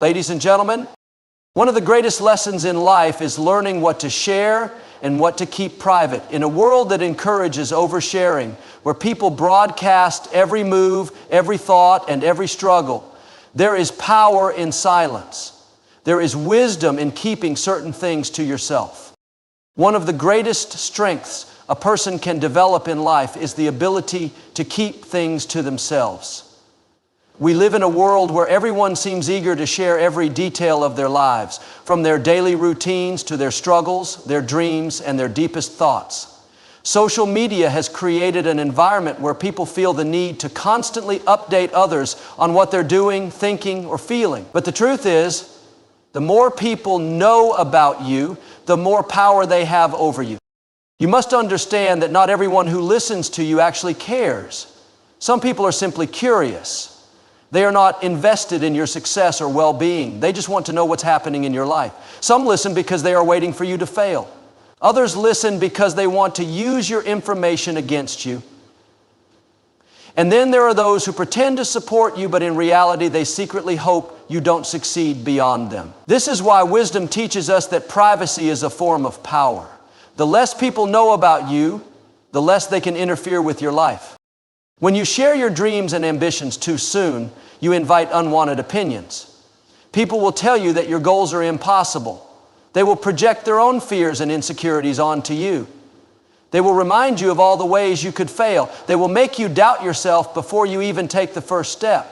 Ladies and gentlemen, one of the greatest lessons in life is learning what to share and what to keep private. In a world that encourages oversharing, where people broadcast every move, every thought, and every struggle, there is power in silence. There is wisdom in keeping certain things to yourself. One of the greatest strengths a person can develop in life is the ability to keep things to themselves. We live in a world where everyone seems eager to share every detail of their lives, from their daily routines to their struggles, their dreams, and their deepest thoughts. Social media has created an environment where people feel the need to constantly update others on what they're doing, thinking, or feeling. But the truth is, the more people know about you, the more power they have over you. You must understand that not everyone who listens to you actually cares. Some people are simply curious. They are not invested in your success or well-being. They just want to know what's happening in your life. Some listen because they are waiting for you to fail. Others listen because they want to use your information against you. And then there are those who pretend to support you, but in reality, they secretly hope you don't succeed beyond them. This is why wisdom teaches us that privacy is a form of power. The less people know about you, the less they can interfere with your life. When you share your dreams and ambitions too soon, you invite unwanted opinions. People will tell you that your goals are impossible. They will project their own fears and insecurities onto you. They will remind you of all the ways you could fail. They will make you doubt yourself before you even take the first step.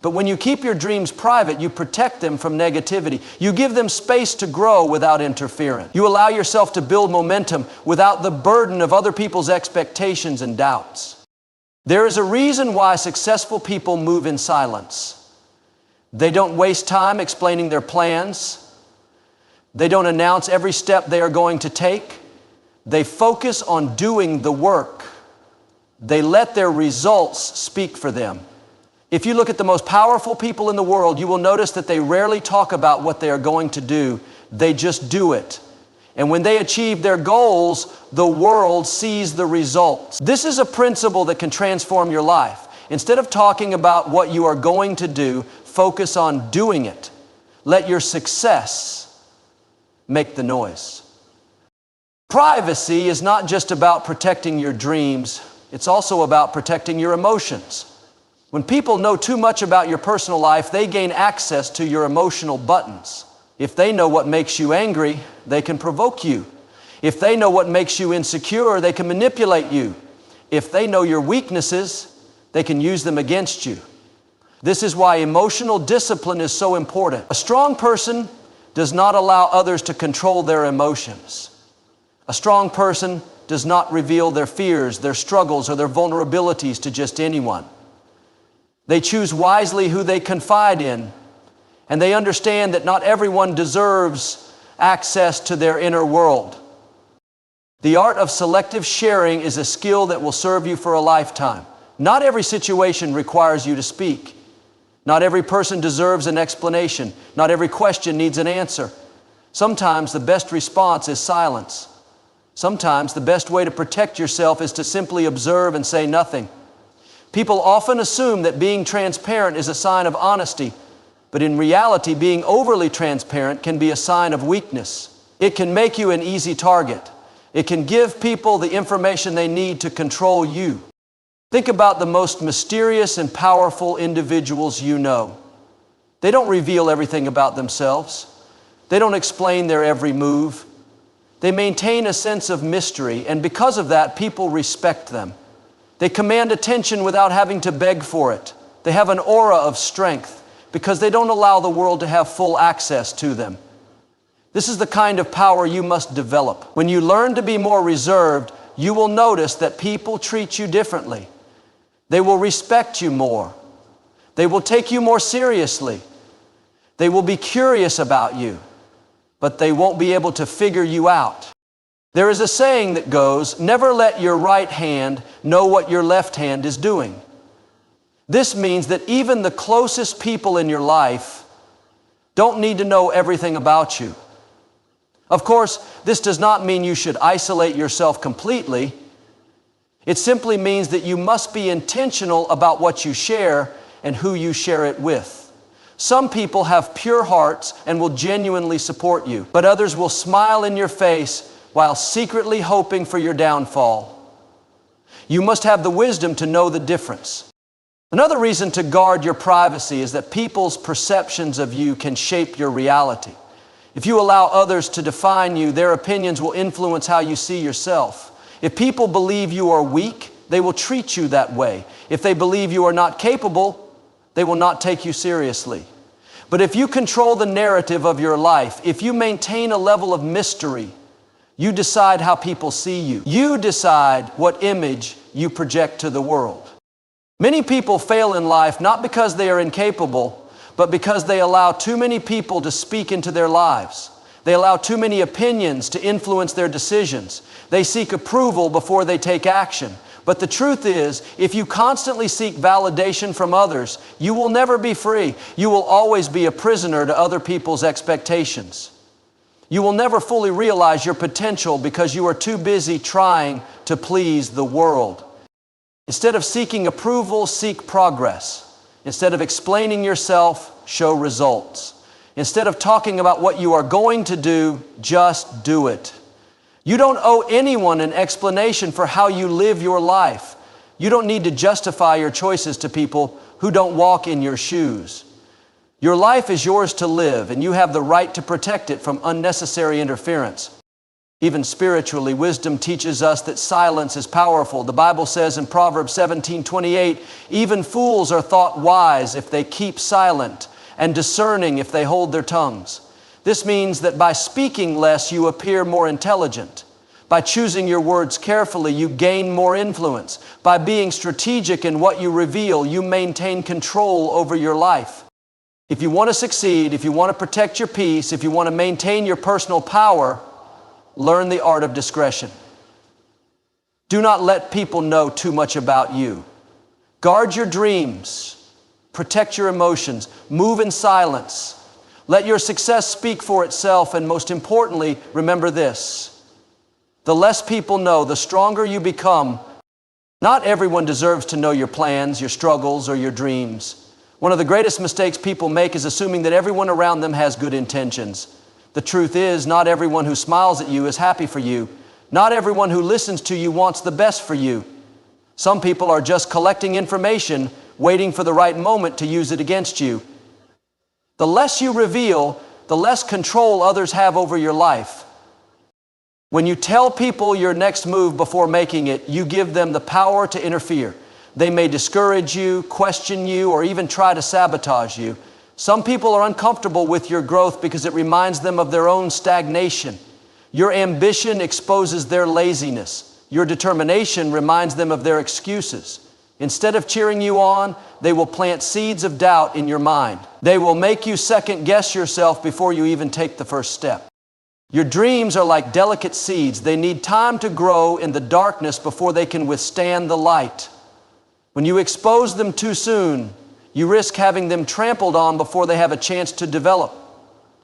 But when you keep your dreams private, you protect them from negativity. You give them space to grow without interference. You allow yourself to build momentum without the burden of other people's expectations and doubts. There is a reason why successful people move in silence. They don't waste time explaining their plans. They don't announce every step they are going to take. They focus on doing the work. They let their results speak for them. If you look at the most powerful people in the world, you will notice that they rarely talk about what they are going to do. They just do it. And when they achieve their goals, the world sees the results. This is a principle that can transform your life. Instead of talking about what you are going to do, focus on doing it. Let your success make the noise. Privacy is not just about protecting your dreams, it's also about protecting your emotions. When people know too much about your personal life, they gain access to your emotional buttons. If they know what makes you angry, they can provoke you. If they know what makes you insecure, they can manipulate you. If they know your weaknesses, they can use them against you. This is why emotional discipline is so important. A strong person does not allow others to control their emotions. A strong person does not reveal their fears, their struggles, or their vulnerabilities to just anyone. They choose wisely who they confide in, and they understand that not everyone deserves access to their inner world. The art of selective sharing is a skill that will serve you for a lifetime. Not every situation requires you to speak. Not every person deserves an explanation. Not every question needs an answer. Sometimes the best response is silence. Sometimes the best way to protect yourself is to simply observe and say nothing. People often assume that being transparent is a sign of honesty, but in reality, being overly transparent can be a sign of weakness. It can make you an easy target. It can give people the information they need to control you. Think about the most mysterious and powerful individuals you know. They don't reveal everything about themselves. They don't explain their every move. They maintain a sense of mystery, and because of that, people respect them. They command attention without having to beg for it. They have an aura of strength because they don't allow the world to have full access to them. This is the kind of power you must develop. When you learn to be more reserved, you will notice that people treat you differently. They will respect you more. They will take you more seriously. They will be curious about you, but they won't be able to figure you out. There is a saying that goes, never let your right hand know what your left hand is doing. This means that even the closest people in your life don't need to know everything about you. Of course, this does not mean you should isolate yourself completely. It simply means that you must be intentional about what you share and who you share it with. Some people have pure hearts and will genuinely support you, but others will smile in your face while secretly hoping for your downfall. You must have the wisdom to know the difference. Another reason to guard your privacy is that people's perceptions of you can shape your reality. If you allow others to define you, their opinions will influence how you see yourself. If people believe you are weak, they will treat you that way. If they believe you are not capable, they will not take you seriously. But if you control the narrative of your life, if you maintain a level of mystery, you decide how people see you. You decide what image you project to the world. Many people fail in life not because they are incapable, but because they allow too many people to speak into their lives. They allow too many opinions to influence their decisions. They seek approval before they take action. But the truth is, if you constantly seek validation from others, you will never be free. You will always be a prisoner to other people's expectations. You will never fully realize your potential because you are too busy trying to please the world. Instead of seeking approval, seek progress. Instead of explaining yourself, show results. Instead of talking about what you are going to do, just do it. You don't owe anyone an explanation for how you live your life. You don't need to justify your choices to people who don't walk in your shoes. Your life is yours to live, and you have the right to protect it from unnecessary interference. Even spiritually, wisdom teaches us that silence is powerful. The Bible says in Proverbs 17:28, even fools are thought wise if they keep silent, and discerning if they hold their tongues. This means that by speaking less, you appear more intelligent. By choosing your words carefully, you gain more influence. By being strategic in what you reveal, you maintain control over your life. If you want to succeed, if you want to protect your peace, if you want to maintain your personal power, learn the art of discretion. Do not let people know too much about you. Guard your dreams. Protect your emotions. Move in silence. Let your success speak for itself, and most importantly, remember this. The less people know, the stronger you become. Not everyone deserves to know your plans, your struggles, or your dreams. One of the greatest mistakes people make is assuming that everyone around them has good intentions. The truth is, not everyone who smiles at you is happy for you. Not everyone who listens to you wants the best for you. Some people are just collecting information, waiting for the right moment to use it against you. The less you reveal, the less control others have over your life. When you tell people your next move before making it, you give them the power to interfere. They may discourage you, question you, or even try to sabotage you. Some people are uncomfortable with your growth because it reminds them of their own stagnation. Your ambition exposes their laziness. Your determination reminds them of their excuses. Instead of cheering you on, they will plant seeds of doubt in your mind. They will make you second guess yourself before you even take the first step. Your dreams are like delicate seeds. They need time to grow in the darkness before they can withstand the light. When you expose them too soon, you risk having them trampled on before they have a chance to develop.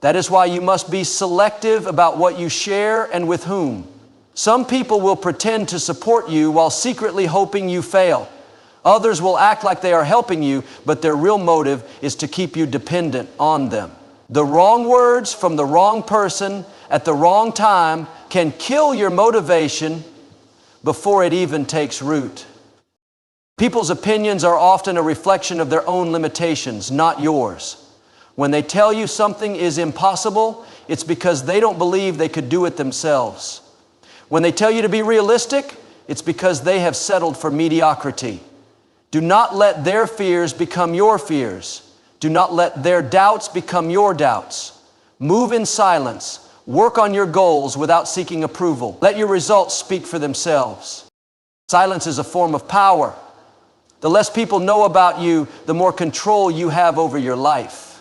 That is why you must be selective about what you share and with whom. Some people will pretend to support you while secretly hoping you fail. Others will act like they are helping you, but their real motive is to keep you dependent on them. The wrong words from the wrong person at the wrong time can kill your motivation before it even takes root. People's opinions are often a reflection of their own limitations, not yours. When they tell you something is impossible, it's because they don't believe they could do it themselves. When they tell you to be realistic, it's because they have settled for mediocrity. Do not let their fears become your fears. Do not let their doubts become your doubts. Move in silence. Work on your goals without seeking approval. Let your results speak for themselves. Silence is a form of power. The less people know about you, the more control you have over your life.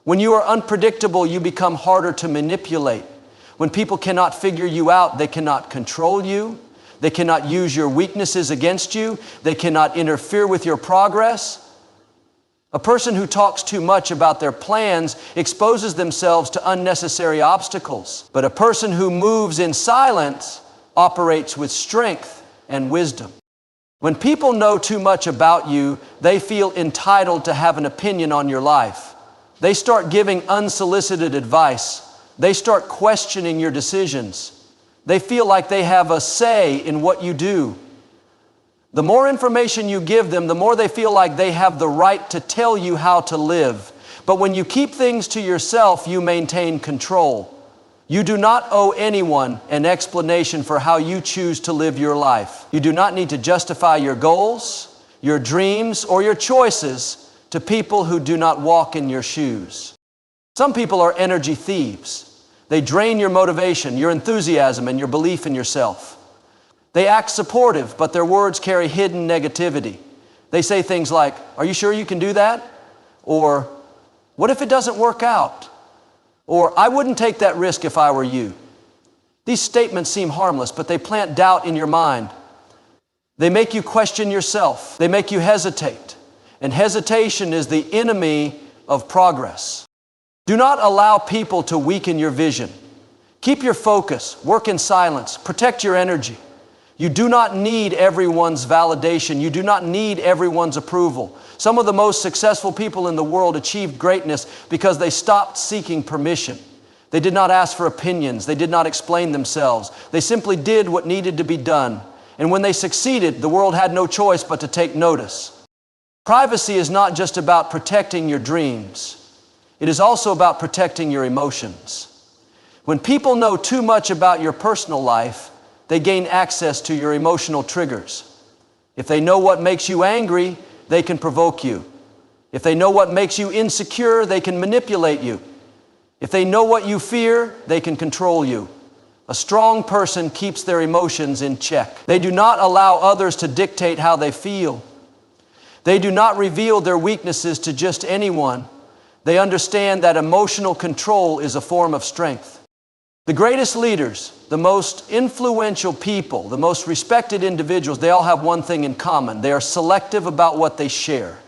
When you are unpredictable, you become harder to manipulate. When people cannot figure you out, they cannot control you. They cannot use your weaknesses against you. They cannot interfere with your progress. A person who talks too much about their plans exposes themselves to unnecessary obstacles. But a person who moves in silence operates with strength and wisdom. When people know too much about you, they feel entitled to have an opinion on your life. They start giving unsolicited advice. They start questioning your decisions. They feel like they have a say in what you do. The more information you give them, the more they feel like they have the right to tell you how to live. But when you keep things to yourself, you maintain control. You do not owe anyone an explanation for how you choose to live your life. You do not need to justify your goals, your dreams, or your choices to people who do not walk in your shoes. Some people are energy thieves. They drain your motivation, your enthusiasm, and your belief in yourself. They act supportive, but their words carry hidden negativity. They say things like, "Are you sure you can do that?" Or, "What if it doesn't work out?" Or, "I wouldn't take that risk if I were you." These statements seem harmless, but they plant doubt in your mind. They make you question yourself. They make you hesitate. And hesitation is the enemy of progress. Do not allow people to weaken your vision. Keep your focus. Work in silence. Protect your energy. You do not need everyone's validation. You do not need everyone's approval. Some of the most successful people in the world achieved greatness because they stopped seeking permission. They did not ask for opinions. They did not explain themselves. They simply did what needed to be done. And when they succeeded, the world had no choice but to take notice. Privacy is not just about protecting your dreams. It is also about protecting your emotions. When people know too much about your personal life, they gain access to your emotional triggers. If they know what makes you angry, they can provoke you. If they know what makes you insecure, they can manipulate you. If they know what you fear, they can control you. A strong person keeps their emotions in check. They do not allow others to dictate how they feel. They do not reveal their weaknesses to just anyone. They understand that emotional control is a form of strength. The greatest leaders, the most influential people, the most respected individuals, they all have one thing in common. They are selective about what they share.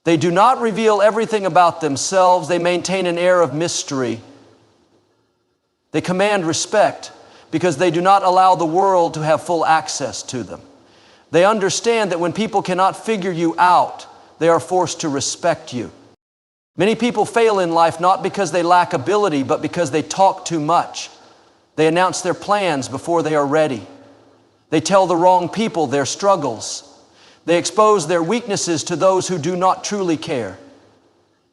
They do not reveal everything about themselves. They maintain an air of mystery. They command respect because they do not allow the world to have full access to them. They understand that when people cannot figure you out, they are forced to respect you. Many people fail in life not because they lack ability, but because they talk too much. They announce their plans before they are ready. They tell the wrong people their struggles. They expose their weaknesses to those who do not truly care.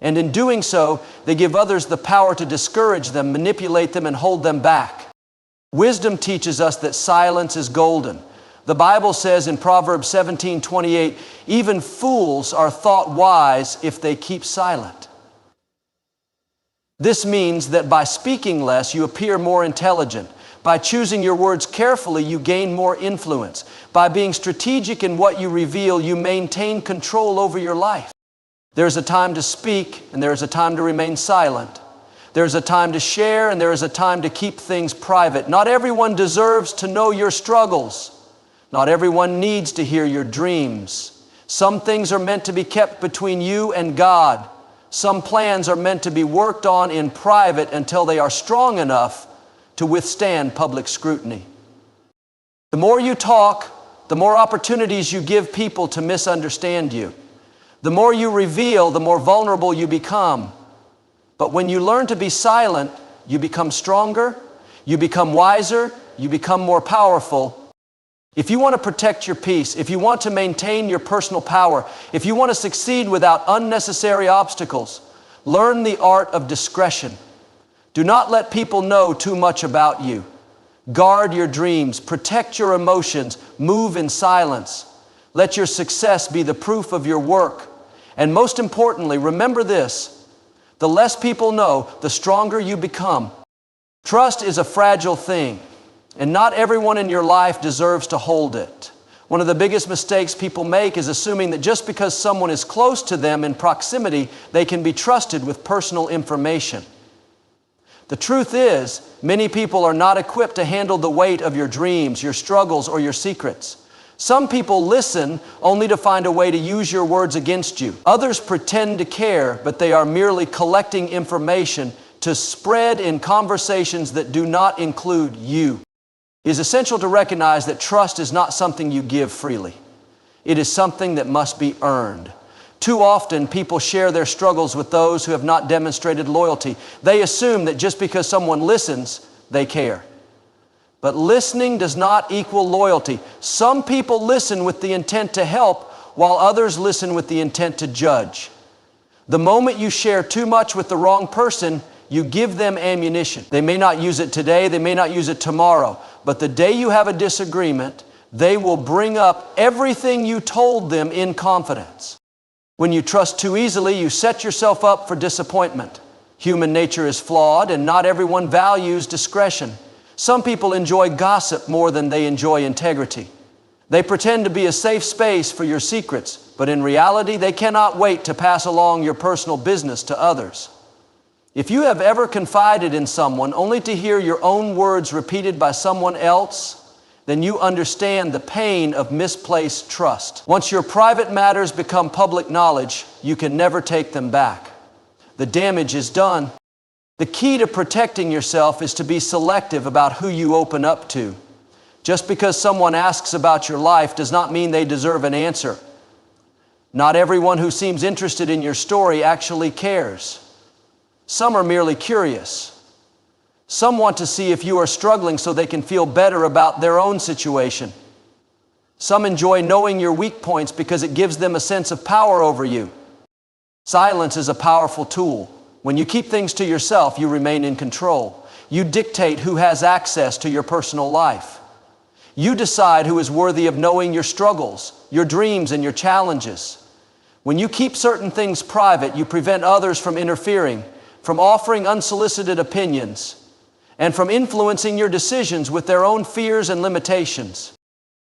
And in doing so, they give others the power to discourage them, manipulate them, and hold them back. Wisdom teaches us that silence is golden. The Bible says in Proverbs 17:28, "Even fools are thought wise if they keep silent." This means that by speaking less, you appear more intelligent. By choosing your words carefully, you gain more influence. By being strategic in what you reveal, you maintain control over your life. There's a time to speak, and there's a time to remain silent. There's a time to share, and there is a time to keep things private. Not everyone deserves to know your struggles. Not everyone needs to hear your dreams. Some things are meant to be kept between you and God. Some plans are meant to be worked on in private until they are strong enough to withstand public scrutiny. The more you talk, the more opportunities you give people to misunderstand you. The more you reveal, the more vulnerable you become. But when you learn to be silent, you become stronger, you become wiser, you become more powerful. If you want to protect your peace, if you want to maintain your personal power, if you want to succeed without unnecessary obstacles, learn the art of discretion. Do not let people know too much about you. Guard your dreams, protect your emotions, move in silence. Let your success be the proof of your work. And most importantly, remember this: the less people know, the stronger you become. Trust is a fragile thing, and not everyone in your life deserves to hold it. One of the biggest mistakes people make is assuming that just because someone is close to them in proximity, they can be trusted with personal information. The truth is, many people are not equipped to handle the weight of your dreams, your struggles, or your secrets. Some people listen only to find a way to use your words against you. Others pretend to care, but they are merely collecting information to spread in conversations that do not include you. It is essential to recognize that trust is not something you give freely. It is something that must be earned. Too often, people share their struggles with those who have not demonstrated loyalty. They assume that just because someone listens, they care. But listening does not equal loyalty. Some people listen with the intent to help, while others listen with the intent to judge. The moment you share too much with the wrong person, you give them ammunition. They may not use it today, they may not use it tomorrow, but the day you have a disagreement, they will bring up everything you told them in confidence. When you trust too easily, you set yourself up for disappointment. Human nature is flawed, and not everyone values discretion. Some people enjoy gossip more than they enjoy integrity. They pretend to be a safe space for your secrets, but in reality, they cannot wait to pass along your personal business to others. If you have ever confided in someone only to hear your own words repeated by someone else, then you understand the pain of misplaced trust. Once your private matters become public knowledge, you can never take them back. The damage is done. The key to protecting yourself is to be selective about who you open up to. Just because someone asks about your life does not mean they deserve an answer. Not everyone who seems interested in your story actually cares. Some are merely curious. Some want to see if you are struggling so they can feel better about their own situation. Some enjoy knowing your weak points because it gives them a sense of power over you. Silence is a powerful tool. When you keep things to yourself, you remain in control. You dictate who has access to your personal life. You decide who is worthy of knowing your struggles, your dreams, and your challenges. When you keep certain things private, you prevent others from interfering, from offering unsolicited opinions, and from influencing your decisions with their own fears and limitations.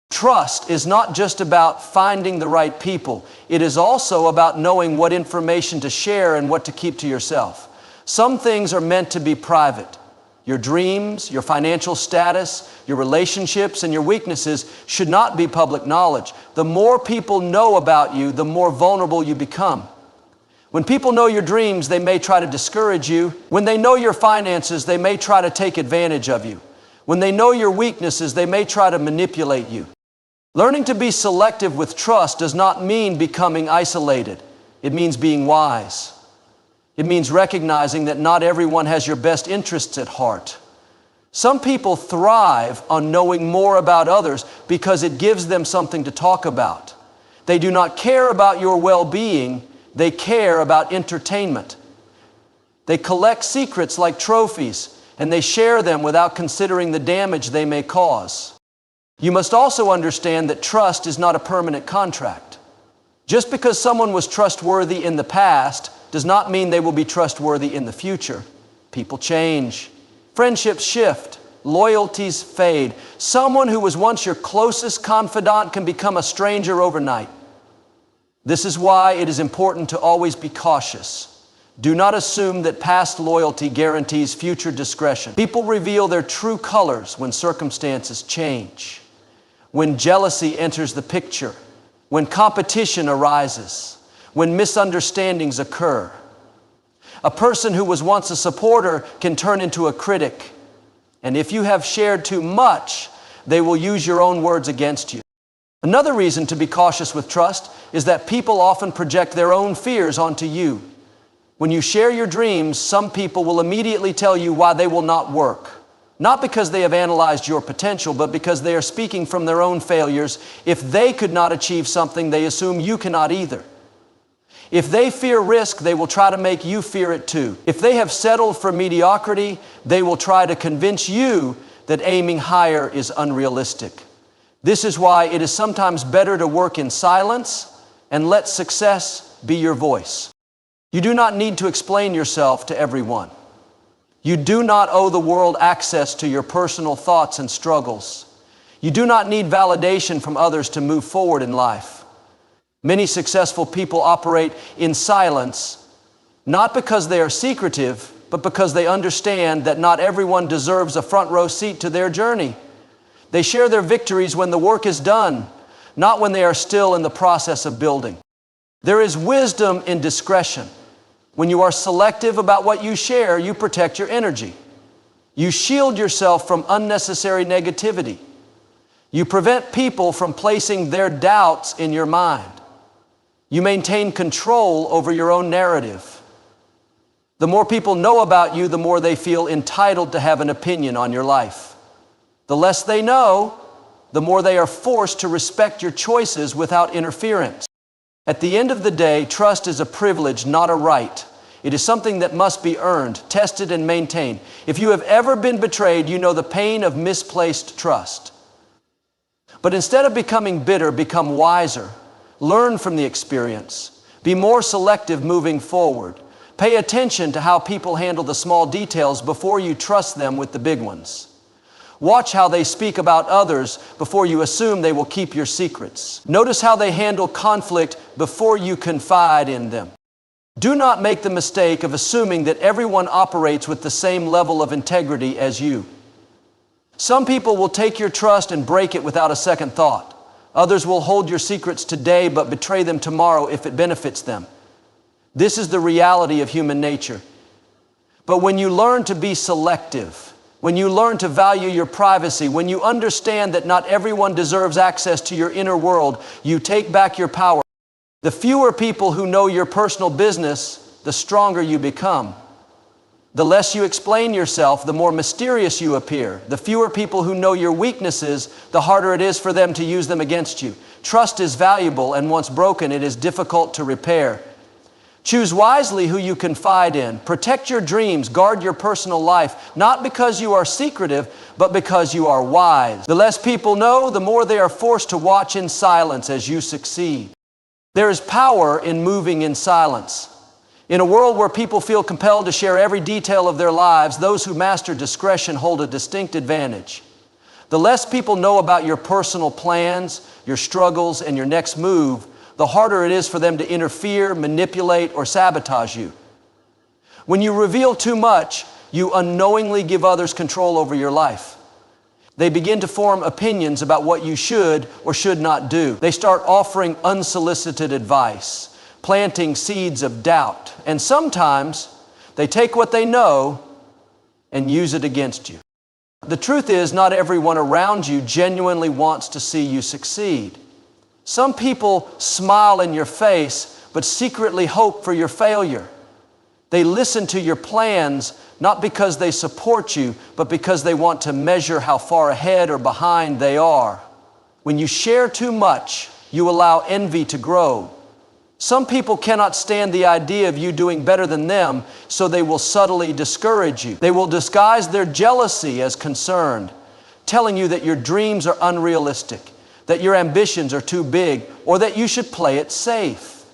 Trust is not just about finding the right people. It is also about knowing what information to share and what to keep to yourself. Some things are meant to be private. Your dreams, your financial status, your relationships, and your weaknesses should not be public knowledge. The more people know about you, the more vulnerable you become. When people know your dreams, they may try to discourage you. When they know your finances, they may try to take advantage of you. When they know your weaknesses, they may try to manipulate you. Learning to be selective with trust does not mean becoming isolated. It means being wise. It means recognizing that not everyone has your best interests at heart. Some people thrive on knowing more about others because it gives them something to talk about. They do not care about your well-being. They care about entertainment. They collect secrets like trophies, and they share them without considering the damage they may cause. You must also understand that trust is not a permanent contract. Just because someone was trustworthy in the past does not mean they will be trustworthy in the future. People change. Friendships shift. Loyalties fade. Someone who was once your closest confidant can become a stranger overnight. This is why it is important to always be cautious. Do not assume that past loyalty guarantees future discretion. People reveal their true colors when circumstances change, when jealousy enters the picture, when competition arises, when misunderstandings occur. A person who was once a supporter can turn into a critic, and if you have shared too much, they will use your own words against you. Another reason to be cautious with trust is that people often project their own fears onto you. When you share your dreams, some people will immediately tell you why they will not work. Not because they have analyzed your potential, but because they are speaking from their own failures. If they could not achieve something, they assume you cannot either. If they fear risk, they will try to make you fear it too. If they have settled for mediocrity, they will try to convince you that aiming higher is unrealistic. This is why it is sometimes better to work in silence and let success be your voice. You do not need to explain yourself to everyone. You do not owe the world access to your personal thoughts and struggles. You do not need validation from others to move forward in life. Many successful people operate in silence, not because they are secretive, but because they understand that not everyone deserves a front row seat to their journey. They share their victories when the work is done, not when they are still in the process of building. There is wisdom in discretion. When you are selective about what you share, you protect your energy. You shield yourself from unnecessary negativity. You prevent people from placing their doubts in your mind. You maintain control over your own narrative. The more people know about you, the more they feel entitled to have an opinion on your life. The less they know, the more they are forced to respect your choices without interference. At the end of the day, trust is a privilege, not a right. It is something that must be earned, tested, and maintained. If you have ever been betrayed, you know the pain of misplaced trust. But instead of becoming bitter, become wiser. Learn from the experience. Be more selective moving forward. Pay attention to how people handle the small details before you trust them with the big ones. Watch how they speak about others before you assume they will keep your secrets. Notice how they handle conflict before you confide in them. Do not make the mistake of assuming that everyone operates with the same level of integrity as you. Some people will take your trust and break it without a second thought. Others will hold your secrets today but betray them tomorrow if it benefits them. This is the reality of human nature. But when you learn to be selective, when you learn to value your privacy, when you understand that not everyone deserves access to your inner world, you take back your power. The fewer people who know your personal business, the stronger you become. The less you explain yourself, the more mysterious you appear. The fewer people who know your weaknesses, the harder it is for them to use them against you. Trust is valuable, and once broken, it is difficult to repair. Choose wisely who you confide in. Protect your dreams, guard your personal life, not because you are secretive, but because you are wise. The less people know, the more they are forced to watch in silence as you succeed. There is power in moving in silence. In a world where people feel compelled to share every detail of their lives, those who master discretion hold a distinct advantage. The less people know about your personal plans, your struggles, and your next move, the harder it is for them to interfere, manipulate, or sabotage you. When you reveal too much, you unknowingly give others control over your life. They begin to form opinions about what you should or should not do. They start offering unsolicited advice, planting seeds of doubt, and sometimes they take what they know and use it against you. The truth is, not everyone around you genuinely wants to see you succeed. Some people smile in your face, but secretly hope for your failure. They listen to your plans, not because they support you, but because they want to measure how far ahead or behind they are. When you share too much, you allow envy to grow. Some people cannot stand the idea of you doing better than them, so they will subtly discourage you. They will disguise their jealousy as concern, telling you that your dreams are unrealistic, that your ambitions are too big, or that you should play it safe.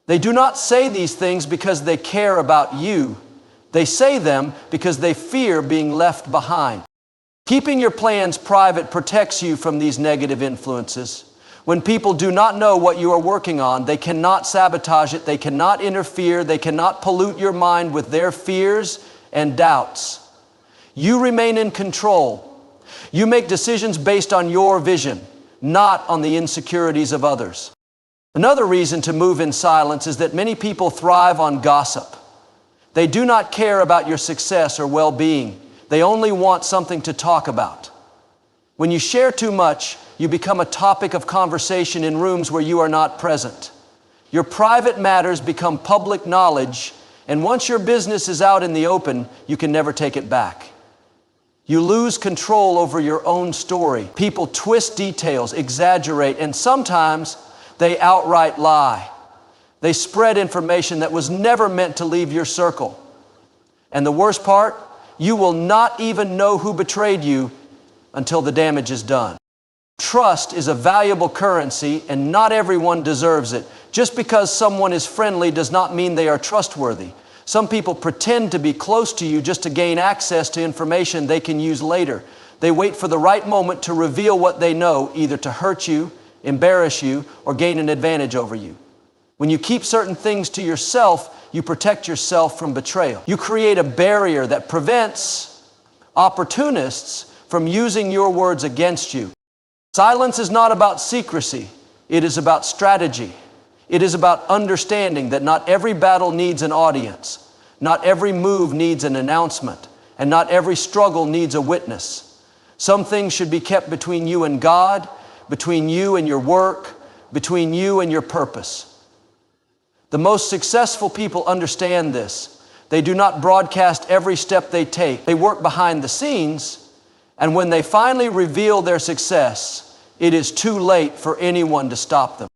They do not say these things because they care about you. They say them because they fear being left behind. Keeping your plans private protects you from these negative influences. When people do not know what you are working on, they cannot sabotage it, they cannot interfere, they cannot pollute your mind with their fears and doubts. You remain in control. You make decisions based on your vision, not on the insecurities of others. Another reason to move in silence is that many people thrive on gossip. They do not care about your success or well-being. They only want something to talk about. When you share too much, you become a topic of conversation in rooms where you are not present. Your private matters become public knowledge, and once your business is out in the open, you can never take it back. You lose control over your own story. People twist details, exaggerate, and sometimes they outright lie. They spread information that was never meant to leave your circle. And the worst part, you will not even know who betrayed you until the damage is done. Trust is a valuable currency, and not everyone deserves it. Just because someone is friendly does not mean they are trustworthy. Some people pretend to be close to you just to gain access to information they can use later. They wait for the right moment to reveal what they know, either to hurt you, embarrass you, or gain an advantage over you. When you keep certain things to yourself, you protect yourself from betrayal. You create a barrier that prevents opportunists from using your words against you. Silence is not about secrecy. It is about strategy. It is about understanding that not every battle needs an audience, not every move needs an announcement, and not every struggle needs a witness. Some things should be kept between you and God, between you and your work, between you and your purpose. The most successful people understand this. They do not broadcast every step they take. They work behind the scenes, and when they finally reveal their success, it is too late for anyone to stop them.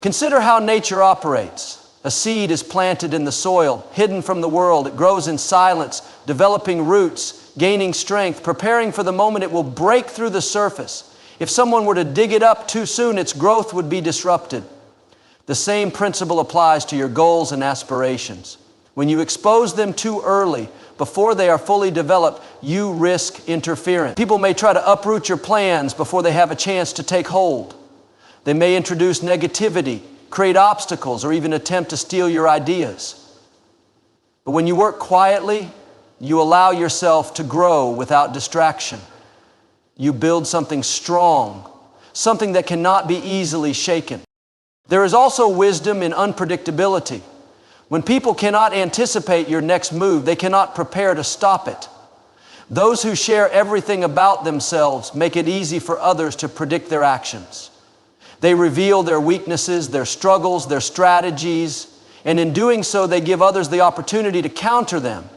Consider how nature operates. A seed is planted in the soil, hidden from the world. It grows in silence, developing roots, gaining strength, preparing for the moment it will break through the surface. If someone were to dig it up too soon, its growth would be disrupted. The same principle applies to your goals and aspirations. When you expose them too early, before they are fully developed, you risk interference. People may try to uproot your plans before they have a chance to take hold. They may introduce negativity, create obstacles, or even attempt to steal your ideas. But when you work quietly, you allow yourself to grow without distraction. You build something strong, something that cannot be easily shaken. There is also wisdom in unpredictability. When people cannot anticipate your next move, they cannot prepare to stop it. Those who share everything about themselves make it easy for others to predict their actions. They reveal their weaknesses, their struggles, their strategies, and in doing so, they give others the opportunity to counter them.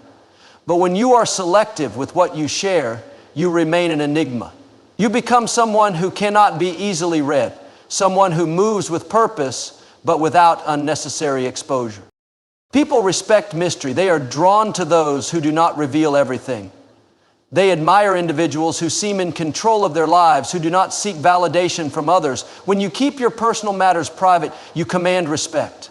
But when you are selective with what you share, you remain an enigma. You become someone who cannot be easily read, someone who moves with purpose, but without unnecessary exposure. People respect mystery. They are drawn to those who do not reveal everything. They admire individuals who seem in control of their lives, who do not seek validation from others. When you keep your personal matters private, you command respect.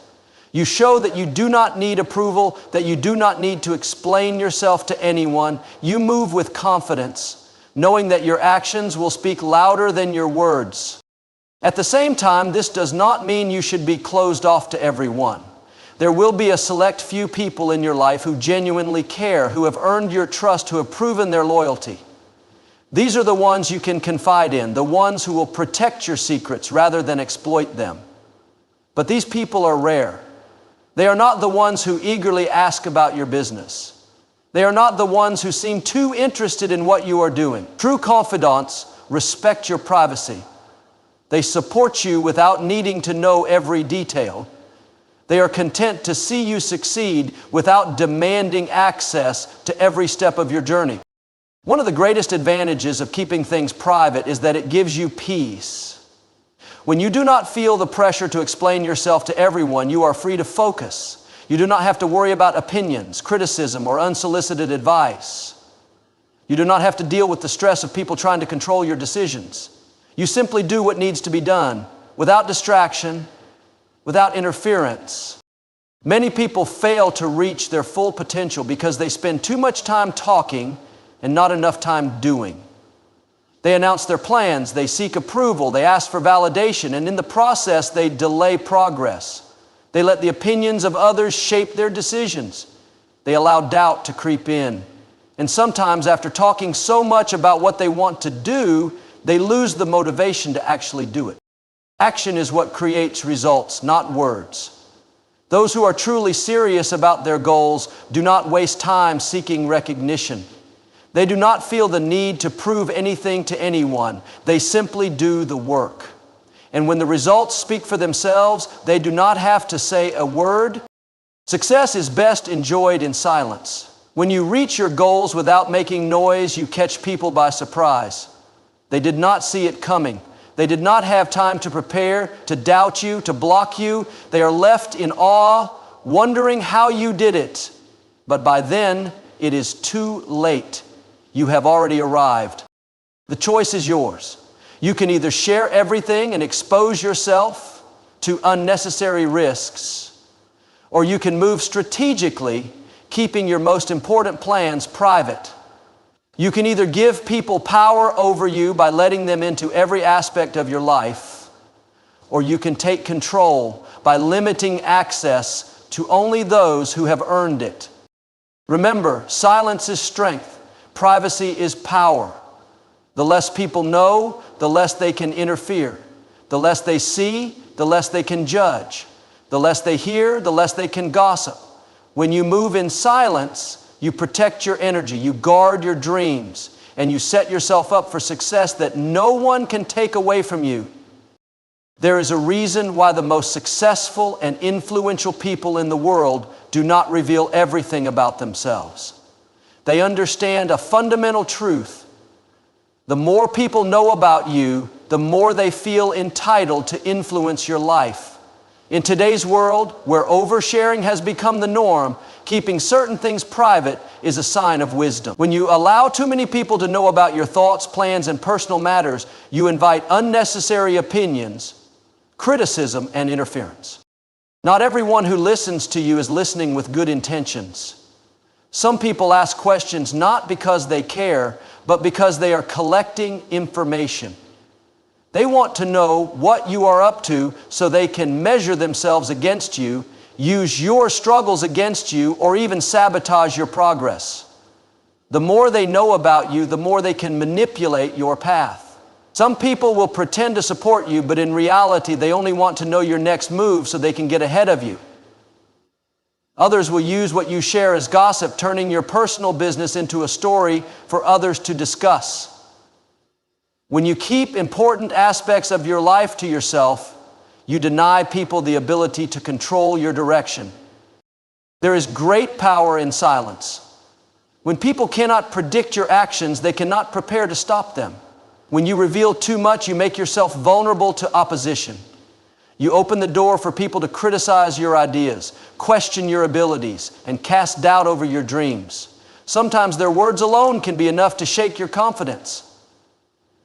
You show that you do not need approval, that you do not need to explain yourself to anyone. You move with confidence, knowing that your actions will speak louder than your words. At the same time, this does not mean you should be closed off to everyone. There will be a select few people in your life who genuinely care, who have earned your trust, who have proven their loyalty. These are the ones you can confide in, the ones who will protect your secrets rather than exploit them. But these people are rare. They are not the ones who eagerly ask about your business. They are not the ones who seem too interested in what you are doing. True confidants respect your privacy. They support you without needing to know every detail. They are content to see you succeed without demanding access to every step of your journey. One of the greatest advantages of keeping things private is that it gives you peace. When you do not feel the pressure to explain yourself to everyone, you are free to focus. You do not have to worry about opinions, criticism, or unsolicited advice. You do not have to deal with the stress of people trying to control your decisions. You simply do what needs to be done without distraction, without interference. Many people fail to reach their full potential because they spend too much time talking and not enough time doing. They announce their plans, they seek approval, they ask for validation, and in the process, they delay progress. They let the opinions of others shape their decisions. They allow doubt to creep in. And sometimes, after talking so much about what they want to do, they lose the motivation to actually do it. Action is what creates results, not words. Those who are truly serious about their goals do not waste time seeking recognition. They do not feel the need to prove anything to anyone. They simply do the work. And when the results speak for themselves, they do not have to say a word. Success is best enjoyed in silence. When you reach your goals without making noise, you catch people by surprise. They did not see it coming. They did not have time to prepare, to doubt you, to block you. They are left in awe, wondering how you did it. But by then, it is too late. You have already arrived. The choice is yours. You can either share everything and expose yourself to unnecessary risks, or you can move strategically, keeping your most important plans private. You can either give people power over you by letting them into every aspect of your life, or you can take control by limiting access to only those who have earned it. Remember, silence is strength. Privacy is power. The less people know, the less they can interfere. The less they see, the less they can judge. The less they hear, the less they can gossip. When you move in silence, you protect your energy, you guard your dreams, and you set yourself up for success that no one can take away from you. There is a reason why the most successful and influential people in the world do not reveal everything about themselves. They understand a fundamental truth. The more people know about you, the more they feel entitled to influence your life. In today's world, where oversharing has become the norm, keeping certain things private is a sign of wisdom. When you allow too many people to know about your thoughts, plans, and personal matters, you invite unnecessary opinions, criticism, and interference. Not everyone who listens to you is listening with good intentions. Some people ask questions not because they care, but because they are collecting information. They want to know what you are up to so they can measure themselves against you, use your struggles against you, or even sabotage your progress. The more they know about you, the more they can manipulate your path. Some people will pretend to support you, but in reality, they only want to know your next move so they can get ahead of you. Others will use what you share as gossip, turning your personal business into a story for others to discuss. When you keep important aspects of your life to yourself, you deny people the ability to control your direction. There is great power in silence. When people cannot predict your actions, they cannot prepare to stop them. When you reveal too much, you make yourself vulnerable to opposition. You open the door for people to criticize your ideas, question your abilities, and cast doubt over your dreams. Sometimes their words alone can be enough to shake your confidence.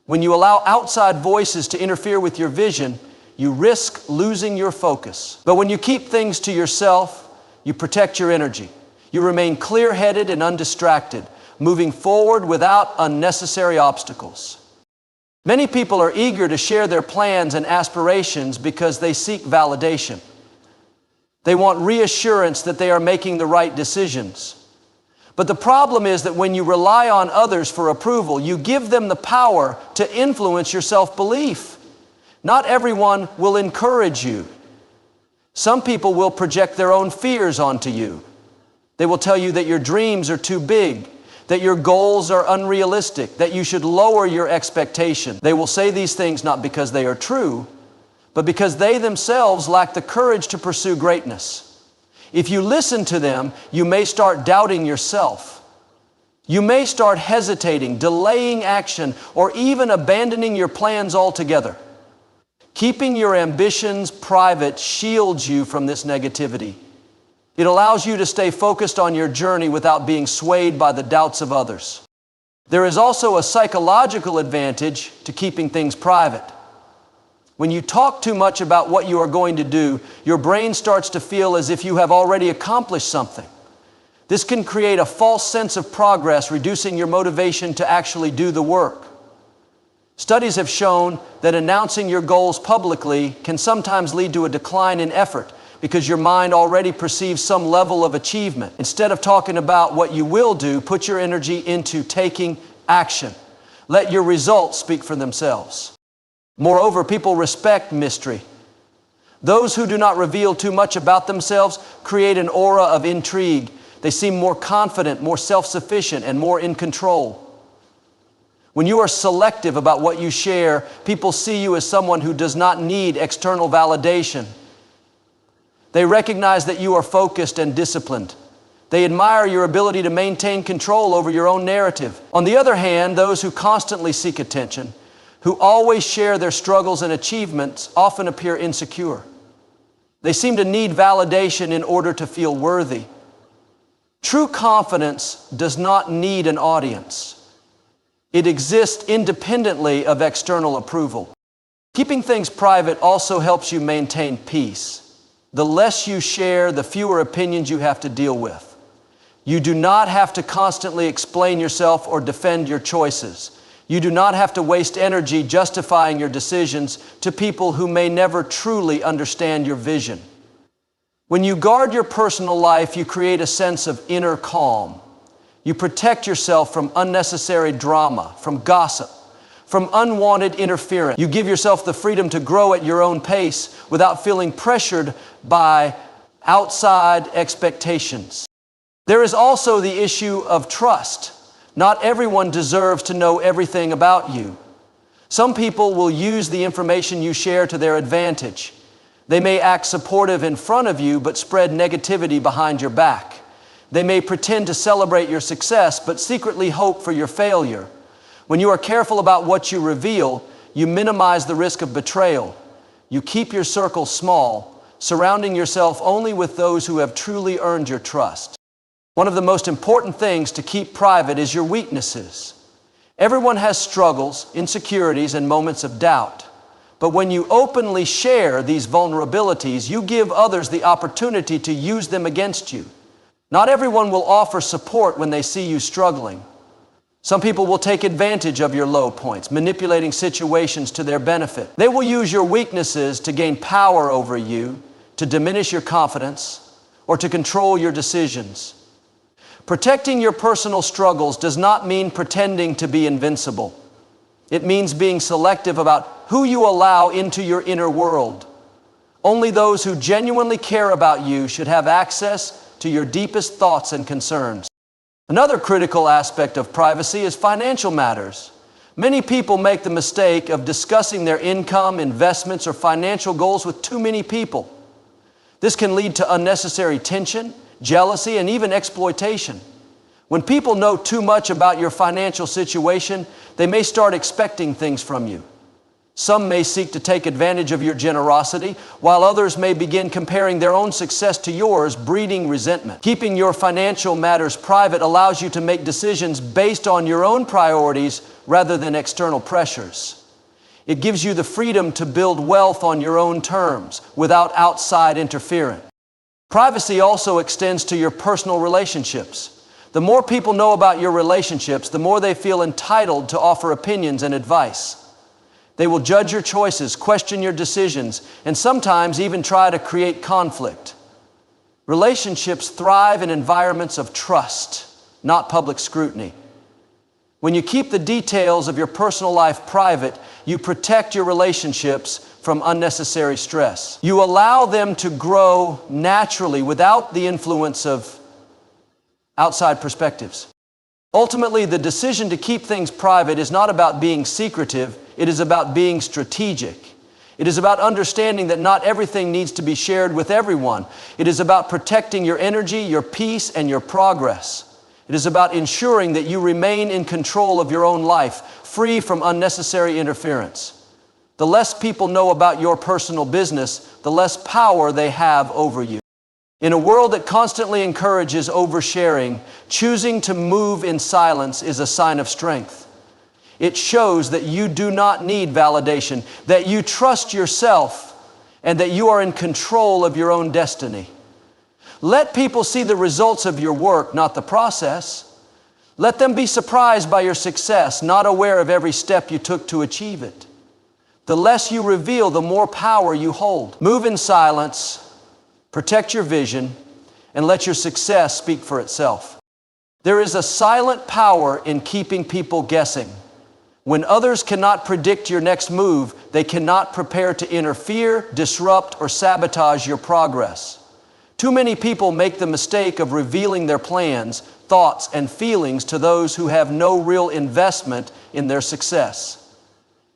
When you allow outside voices to interfere with your vision, you risk losing your focus. But when you keep things to yourself, you protect your energy. You remain clear-headed and undistracted, moving forward without unnecessary obstacles. Many people are eager to share their plans and aspirations because they seek validation. They want reassurance that they are making the right decisions. But the problem is that when you rely on others for approval, you give them the power to influence your self-belief. Not everyone will encourage you. Some people will project their own fears onto you. They will tell you that your dreams are too big, that your goals are unrealistic, that you should lower your expectation. They will say these things not because they are true, but because they themselves lack the courage to pursue greatness. If you listen to them, you may start doubting yourself. You may start hesitating, delaying action, or even abandoning your plans altogether. Keeping your ambitions private shields you from this negativity. It allows you to stay focused on your journey without being swayed by the doubts of others. There is also a psychological advantage to keeping things private. When you talk too much about what you are going to do, your brain starts to feel as if you have already accomplished something. This can create a false sense of progress, reducing your motivation to actually do the work. Studies have shown that announcing your goals publicly can sometimes lead to a decline in effort because your mind already perceives some level of achievement. Instead of talking about what you will do, put your energy into taking action. Let your results speak for themselves. Moreover, people respect mystery. Those who do not reveal too much about themselves create an aura of intrigue. They seem more confident, more self-sufficient, and more in control. When you are selective about what you share, people see you as someone who does not need external validation. They recognize that you are focused and disciplined. They admire your ability to maintain control over your own narrative. On the other hand, those who constantly seek attention, who always share their struggles and achievements, often appear insecure. They seem to need validation in order to feel worthy. True confidence does not need an audience. It exists independently of external approval. Keeping things private also helps you maintain peace. The less you share, the fewer opinions you have to deal with. You do not have to constantly explain yourself or defend your choices. You do not have to waste energy justifying your decisions to people who may never truly understand your vision. When you guard your personal life, you create a sense of inner calm. You protect yourself from unnecessary drama, from gossip, from unwanted interference. You give yourself the freedom to grow at your own pace without feeling pressured by outside expectations. There is also the issue of trust. Not everyone deserves to know everything about you. Some people will use the information you share to their advantage. They may act supportive in front of you, but spread negativity behind your back. They may pretend to celebrate your success, but secretly hope for your failure. When you are careful about what you reveal, you minimize the risk of betrayal. You keep your circle small, surrounding yourself only with those who have truly earned your trust. One of the most important things to keep private is your weaknesses. Everyone has struggles, insecurities, and moments of doubt. But when you openly share these vulnerabilities, you give others the opportunity to use them against you. Not everyone will offer support when they see you struggling. Some people will take advantage of your low points, manipulating situations to their benefit. They will use your weaknesses to gain power over you, to diminish your confidence, or to control your decisions. Protecting your personal struggles does not mean pretending to be invincible. It means being selective about who you allow into your inner world. Only those who genuinely care about you should have access to your deepest thoughts and concerns. Another critical aspect of privacy is financial matters. Many people make the mistake of discussing their income, investments, or financial goals with too many people. This can lead to unnecessary tension, jealousy, and even exploitation. When people know too much about your financial situation, they may start expecting things from you. Some may seek to take advantage of your generosity, while others may begin comparing their own success to yours, breeding resentment. Keeping your financial matters private allows you to make decisions based on your own priorities rather than external pressures. It gives you the freedom to build wealth on your own terms without outside interference. Privacy also extends to your personal relationships. The more people know about your relationships, the more they feel entitled to offer opinions and advice. They will judge your choices, question your decisions, and sometimes even try to create conflict. Relationships thrive in environments of trust, not public scrutiny. When you keep the details of your personal life private, you protect your relationships from unnecessary stress. You allow them to grow naturally without the influence of outside perspectives. Ultimately, the decision to keep things private is not about being secretive, it is about being strategic. It is about understanding that not everything needs to be shared with everyone. It is about protecting your energy, your peace, and your progress. It is about ensuring that you remain in control of your own life, free from unnecessary interference. The less people know about your personal business, the less power they have over you. In a world that constantly encourages oversharing, choosing to move in silence is a sign of strength. It shows that you do not need validation, that you trust yourself, and that you are in control of your own destiny. Let people see the results of your work, not the process. Let them be surprised by your success, not aware of every step you took to achieve it. The less you reveal, the more power you hold. Move in silence, protect your vision, and let your success speak for itself. There is a silent power in keeping people guessing. When others cannot predict your next move, they cannot prepare to interfere, disrupt, or sabotage your progress. Too many people make the mistake of revealing their plans, thoughts, and feelings to those who have no real investment in their success.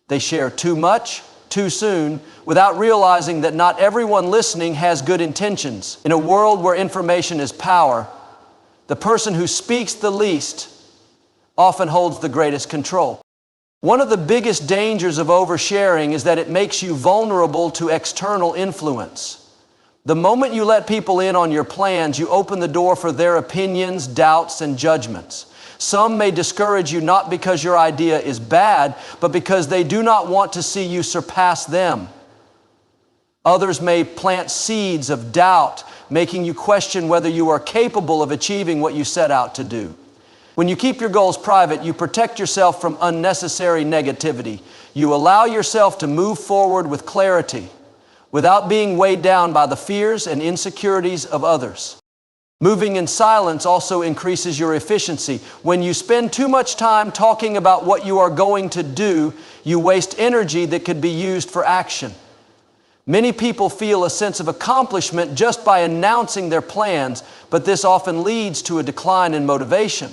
They share too much, too soon, without realizing that not everyone listening has good intentions. In a world where information is power, the person who speaks the least often holds the greatest control. One of the biggest dangers of oversharing is that it makes you vulnerable to external influence. The moment you let people in on your plans, you open the door for their opinions, doubts, and judgments. Some may discourage you not because your idea is bad, but because they do not want to see you surpass them. Others may plant seeds of doubt, making you question whether you are capable of achieving what you set out to do. When you keep your goals private, you protect yourself from unnecessary negativity. You allow yourself to move forward with clarity, without being weighed down by the fears and insecurities of others. Moving in silence also increases your efficiency. When you spend too much time talking about what you are going to do, you waste energy that could be used for action. Many people feel a sense of accomplishment just by announcing their plans, but this often leads to a decline in motivation.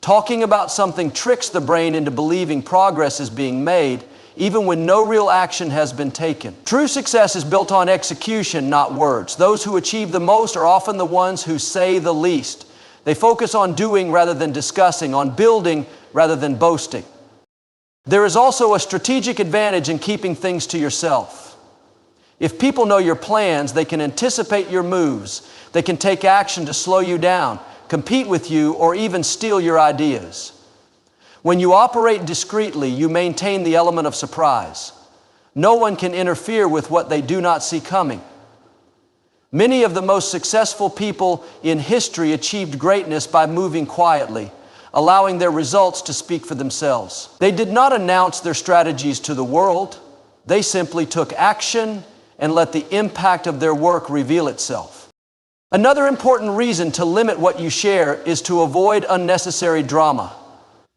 Talking about something tricks the brain into believing progress is being made, even when no real action has been taken. True success is built on execution, not words. Those who achieve the most are often the ones who say the least. They focus on doing rather than discussing, on building rather than boasting. There is also a strategic advantage in keeping things to yourself. If people know your plans, they can anticipate your moves. They can take action to slow you down, compete with you, or even steal your ideas. When you operate discreetly, you maintain the element of surprise. No one can interfere with what they do not see coming. Many of the most successful people in history achieved greatness by moving quietly, allowing their results to speak for themselves. They did not announce their strategies to the world. They simply took action and let the impact of their work reveal itself. Another important reason to limit what you share is to avoid unnecessary drama.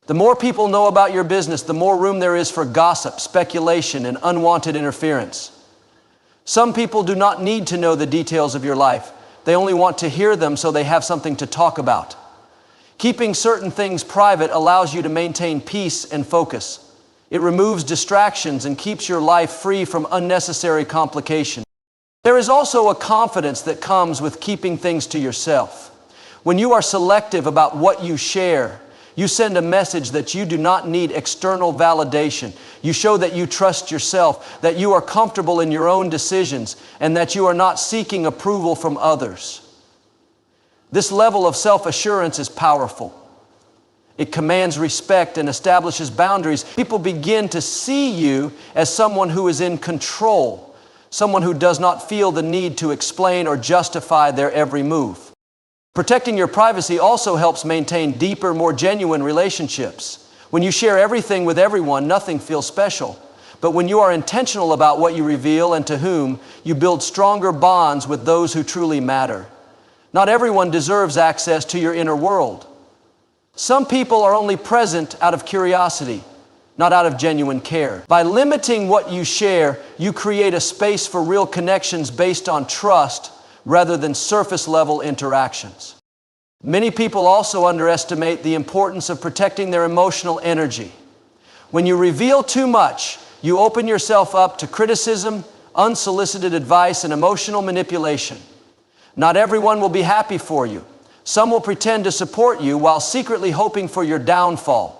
The more people know about your business, the more room there is for gossip, speculation, and unwanted interference. Some people do not need to know the details of your life. They only want to hear them so they have something to talk about. Keeping certain things private allows you to maintain peace and focus. It removes distractions and keeps your life free from unnecessary complication. There is also a confidence that comes with keeping things to yourself. When you are selective about what you share, you send a message that you do not need external validation. You show that you trust yourself, that you are comfortable in your own decisions, and that you are not seeking approval from others. This level of self-assurance is powerful. It commands respect and establishes boundaries. People begin to see you as someone who is in control, someone who does not feel the need to explain or justify their every move. Protecting your privacy also helps maintain deeper, more genuine relationships. When you share everything with everyone, nothing feels special. But when you are intentional about what you reveal and to whom, you build stronger bonds with those who truly matter. Not everyone deserves access to your inner world. Some people are only present out of curiosity, not out of genuine care. By limiting what you share, you create a space for real connections based on trust rather than surface-level interactions. Many people also underestimate the importance of protecting their emotional energy. When you reveal too much, you open yourself up to criticism, unsolicited advice, and emotional manipulation. Not everyone will be happy for you. Some will pretend to support you while secretly hoping for your downfall.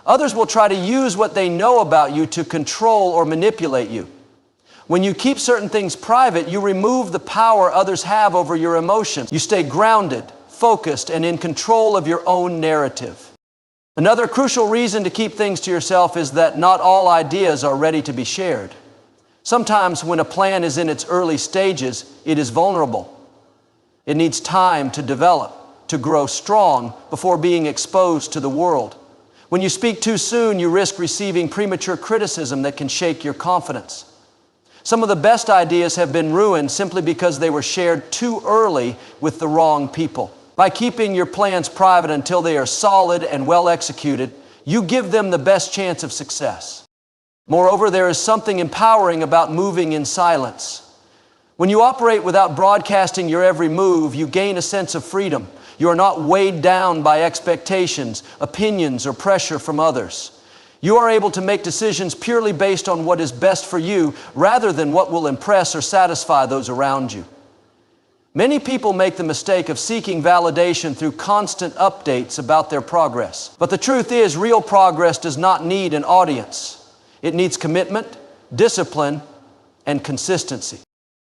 Others will try to use what they know about you to control or manipulate you. When you keep certain things private, you remove the power others have over your emotions. You stay grounded, focused, and in control of your own narrative. Another crucial reason to keep things to yourself is that not all ideas are ready to be shared. Sometimes when a plan is in its early stages, it is vulnerable. It needs time to develop, to grow strong before being exposed to the world. When you speak too soon, you risk receiving premature criticism that can shake your confidence. Some of the best ideas have been ruined simply because they were shared too early with the wrong people. By keeping your plans private until they are solid and well executed, you give them the best chance of success. Moreover, there is something empowering about moving in silence. When you operate without broadcasting your every move, you gain a sense of freedom. You are not weighed down by expectations, opinions, or pressure from others. You are able to make decisions purely based on what is best for you rather than what will impress or satisfy those around you. Many people make the mistake of seeking validation through constant updates about their progress. But the truth is, real progress does not need an audience. It needs commitment, discipline, and consistency.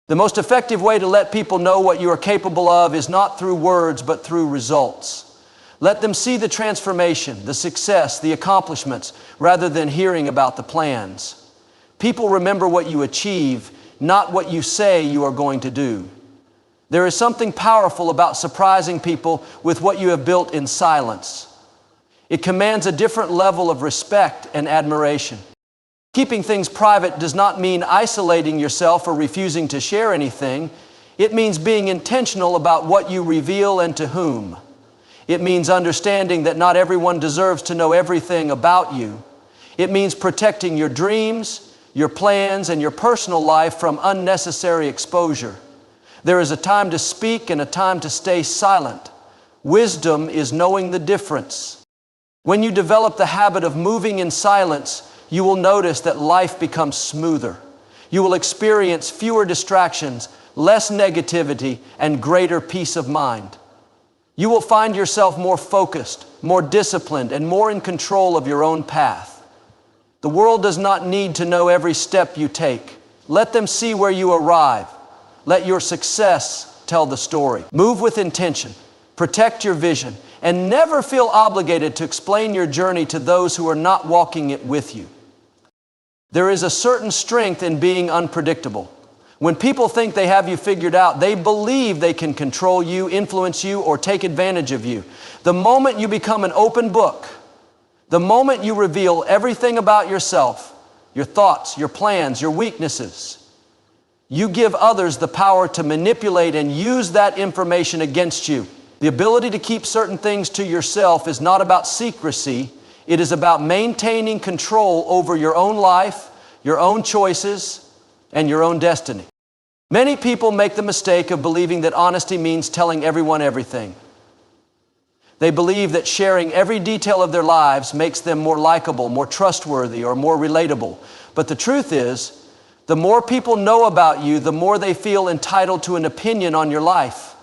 The most effective way to let people know what you are capable of is not through words, but through results. Let them see the transformation, the success, the accomplishments, rather than hearing about the plans. People remember what you achieve, not what you say you are going to do. There is something powerful about surprising people with what you have built in silence. It commands a different level of respect and admiration. Keeping things private does not mean isolating yourself or refusing to share anything. It means being intentional about what you reveal and to whom. It means understanding that not everyone deserves to know everything about you. It means protecting your dreams, your plans, and your personal life from unnecessary exposure. There is a time to speak and a time to stay silent. Wisdom is knowing the difference. When you develop the habit of moving in silence, you will notice that life becomes smoother. You will experience fewer distractions, less negativity, and greater peace of mind. You will find yourself more focused, more disciplined, and more in control of your own path. The world does not need to know every step you take. Let them see where you arrive. Let your success tell the story. Move with intention, protect your vision, and never feel obligated to explain your journey to those who are not walking it with you. There is a certain strength in being unpredictable. When people think they have you figured out, they believe they can control you, influence you, or take advantage of you. The moment you become an open book, the moment you reveal everything about yourself, your thoughts, your plans, your weaknesses, you give others the power to manipulate and use that information against you. The ability to keep certain things to yourself is not about secrecy. It is about maintaining control over your own life, your own choices, and your own destiny. Many people make the mistake of believing that honesty means telling everyone everything. They believe that sharing every detail of their lives makes them more likable, more trustworthy, or more relatable. But the truth is, the more people know about you, the more they feel entitled to an opinion on your life.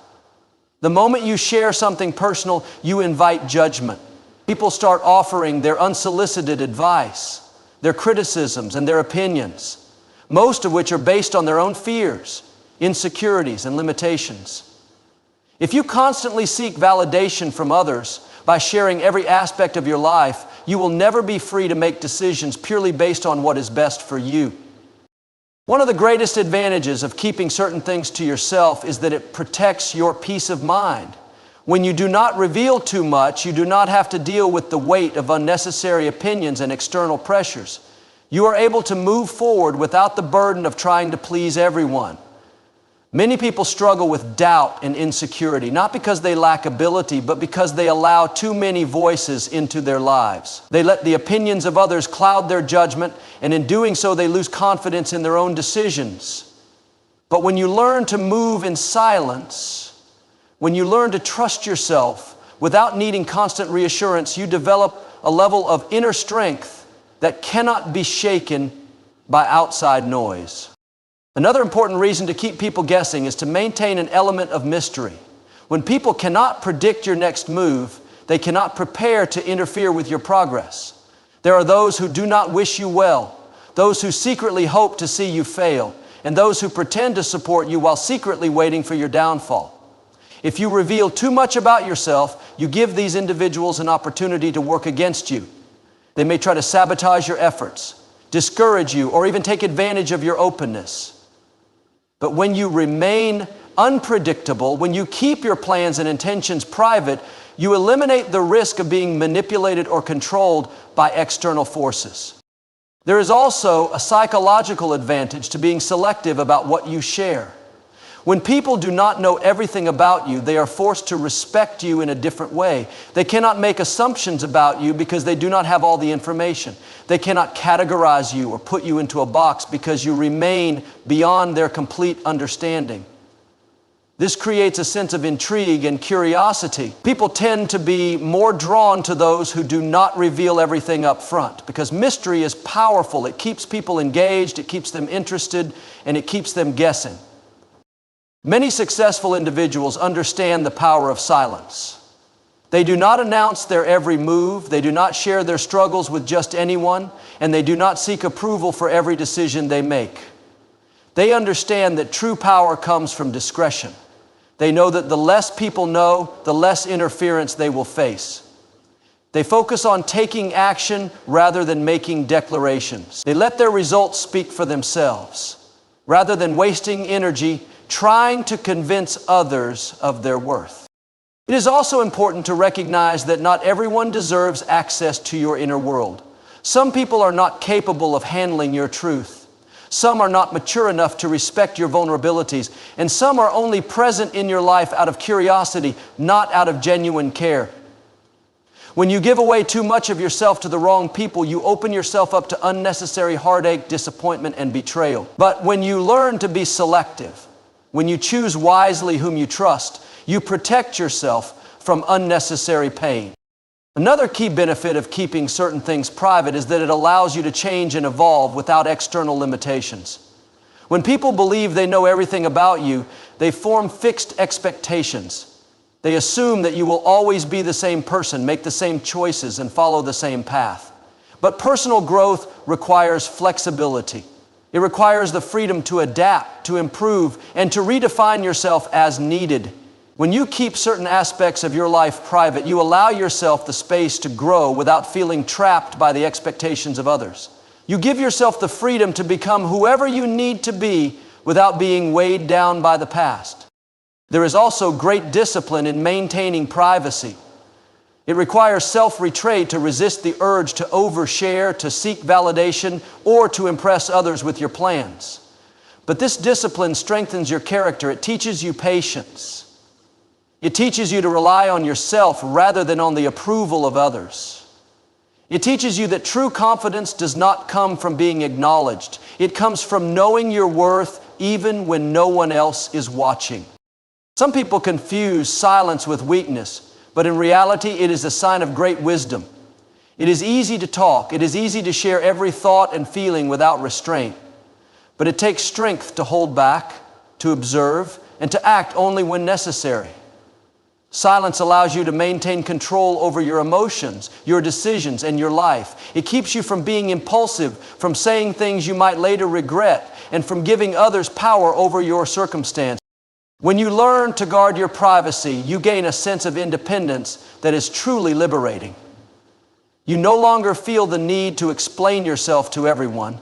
The moment you share something personal, you invite judgment. People start offering their unsolicited advice, their criticisms, and their opinions, most of which are based on their own fears, insecurities, and limitations. If you constantly seek validation from others by sharing every aspect of your life, you will never be free to make decisions purely based on what is best for you. One of the greatest advantages of keeping certain things to yourself is that it protects your peace of mind. When you do not reveal too much, you do not have to deal with the weight of unnecessary opinions and external pressures. You are able to move forward without the burden of trying to please everyone. Many people struggle with doubt and insecurity, not because they lack ability, but because they allow too many voices into their lives. They let the opinions of others cloud their judgment, and in doing so, they lose confidence in their own decisions. But when you learn to move in silence, when you learn to trust yourself without needing constant reassurance, you develop a level of inner strength that cannot be shaken by outside noise. Another important reason to keep people guessing is to maintain an element of mystery. When people cannot predict your next move, they cannot prepare to interfere with your progress. There are those who do not wish you well, those who secretly hope to see you fail, and those who pretend to support you while secretly waiting for your downfall. If you reveal too much about yourself, you give these individuals an opportunity to work against you. They may try to sabotage your efforts, discourage you, or even take advantage of your openness. But when you remain unpredictable, when you keep your plans and intentions private, you eliminate the risk of being manipulated or controlled by external forces. There is also a psychological advantage to being selective about what you share. When people do not know everything about you, they are forced to respect you in a different way. They cannot make assumptions about you because they do not have all the information. They cannot categorize you or put you into a box because you remain beyond their complete understanding. This creates a sense of intrigue and curiosity. People tend to be more drawn to those who do not reveal everything up front because mystery is powerful. It keeps people engaged, it keeps them interested, and it keeps them guessing. Many successful individuals understand the power of silence. They do not announce their every move, they do not share their struggles with just anyone, and they do not seek approval for every decision they make. They understand that true power comes from discretion. They know that the less people know, the less interference they will face. They focus on taking action rather than making declarations. They let their results speak for themselves, rather than wasting energy trying to convince others of their worth. It is also important to recognize that not everyone deserves access to your inner world. Some people are not capable of handling your truth. Some are not mature enough to respect your vulnerabilities, and some are only present in your life out of curiosity, not out of genuine care. When you give away too much of yourself to the wrong people, you open yourself up to unnecessary heartache, disappointment, and betrayal. But when you learn to be selective, when you choose wisely whom you trust, you protect yourself from unnecessary pain. Another key benefit of keeping certain things private is that it allows you to change and evolve without external limitations. When people believe they know everything about you, they form fixed expectations. They assume that you will always be the same person, make the same choices, and follow the same path. But personal growth requires flexibility. It requires the freedom to adapt, to improve, and to redefine yourself as needed. When you keep certain aspects of your life private, you allow yourself the space to grow without feeling trapped by the expectations of others. You give yourself the freedom to become whoever you need to be without being weighed down by the past. There is also great discipline in maintaining privacy. It requires self-restraint to resist the urge to overshare, to seek validation, or to impress others with your plans. But this discipline strengthens your character. It teaches you patience. It teaches you to rely on yourself rather than on the approval of others. It teaches you that true confidence does not come from being acknowledged. It comes from knowing your worth even when no one else is watching. Some people confuse silence with weakness, but in reality it is a sign of great wisdom. It is easy to talk. It is easy to share every thought and feeling without restraint. But it takes strength to hold back, to observe, and to act only when necessary. Silence allows you to maintain control over your emotions, your decisions, and your life. It keeps you from being impulsive, from saying things you might later regret, and from giving others power over your circumstance. When you learn to guard your privacy, you gain a sense of independence that is truly liberating. You no longer feel the need to explain yourself to everyone.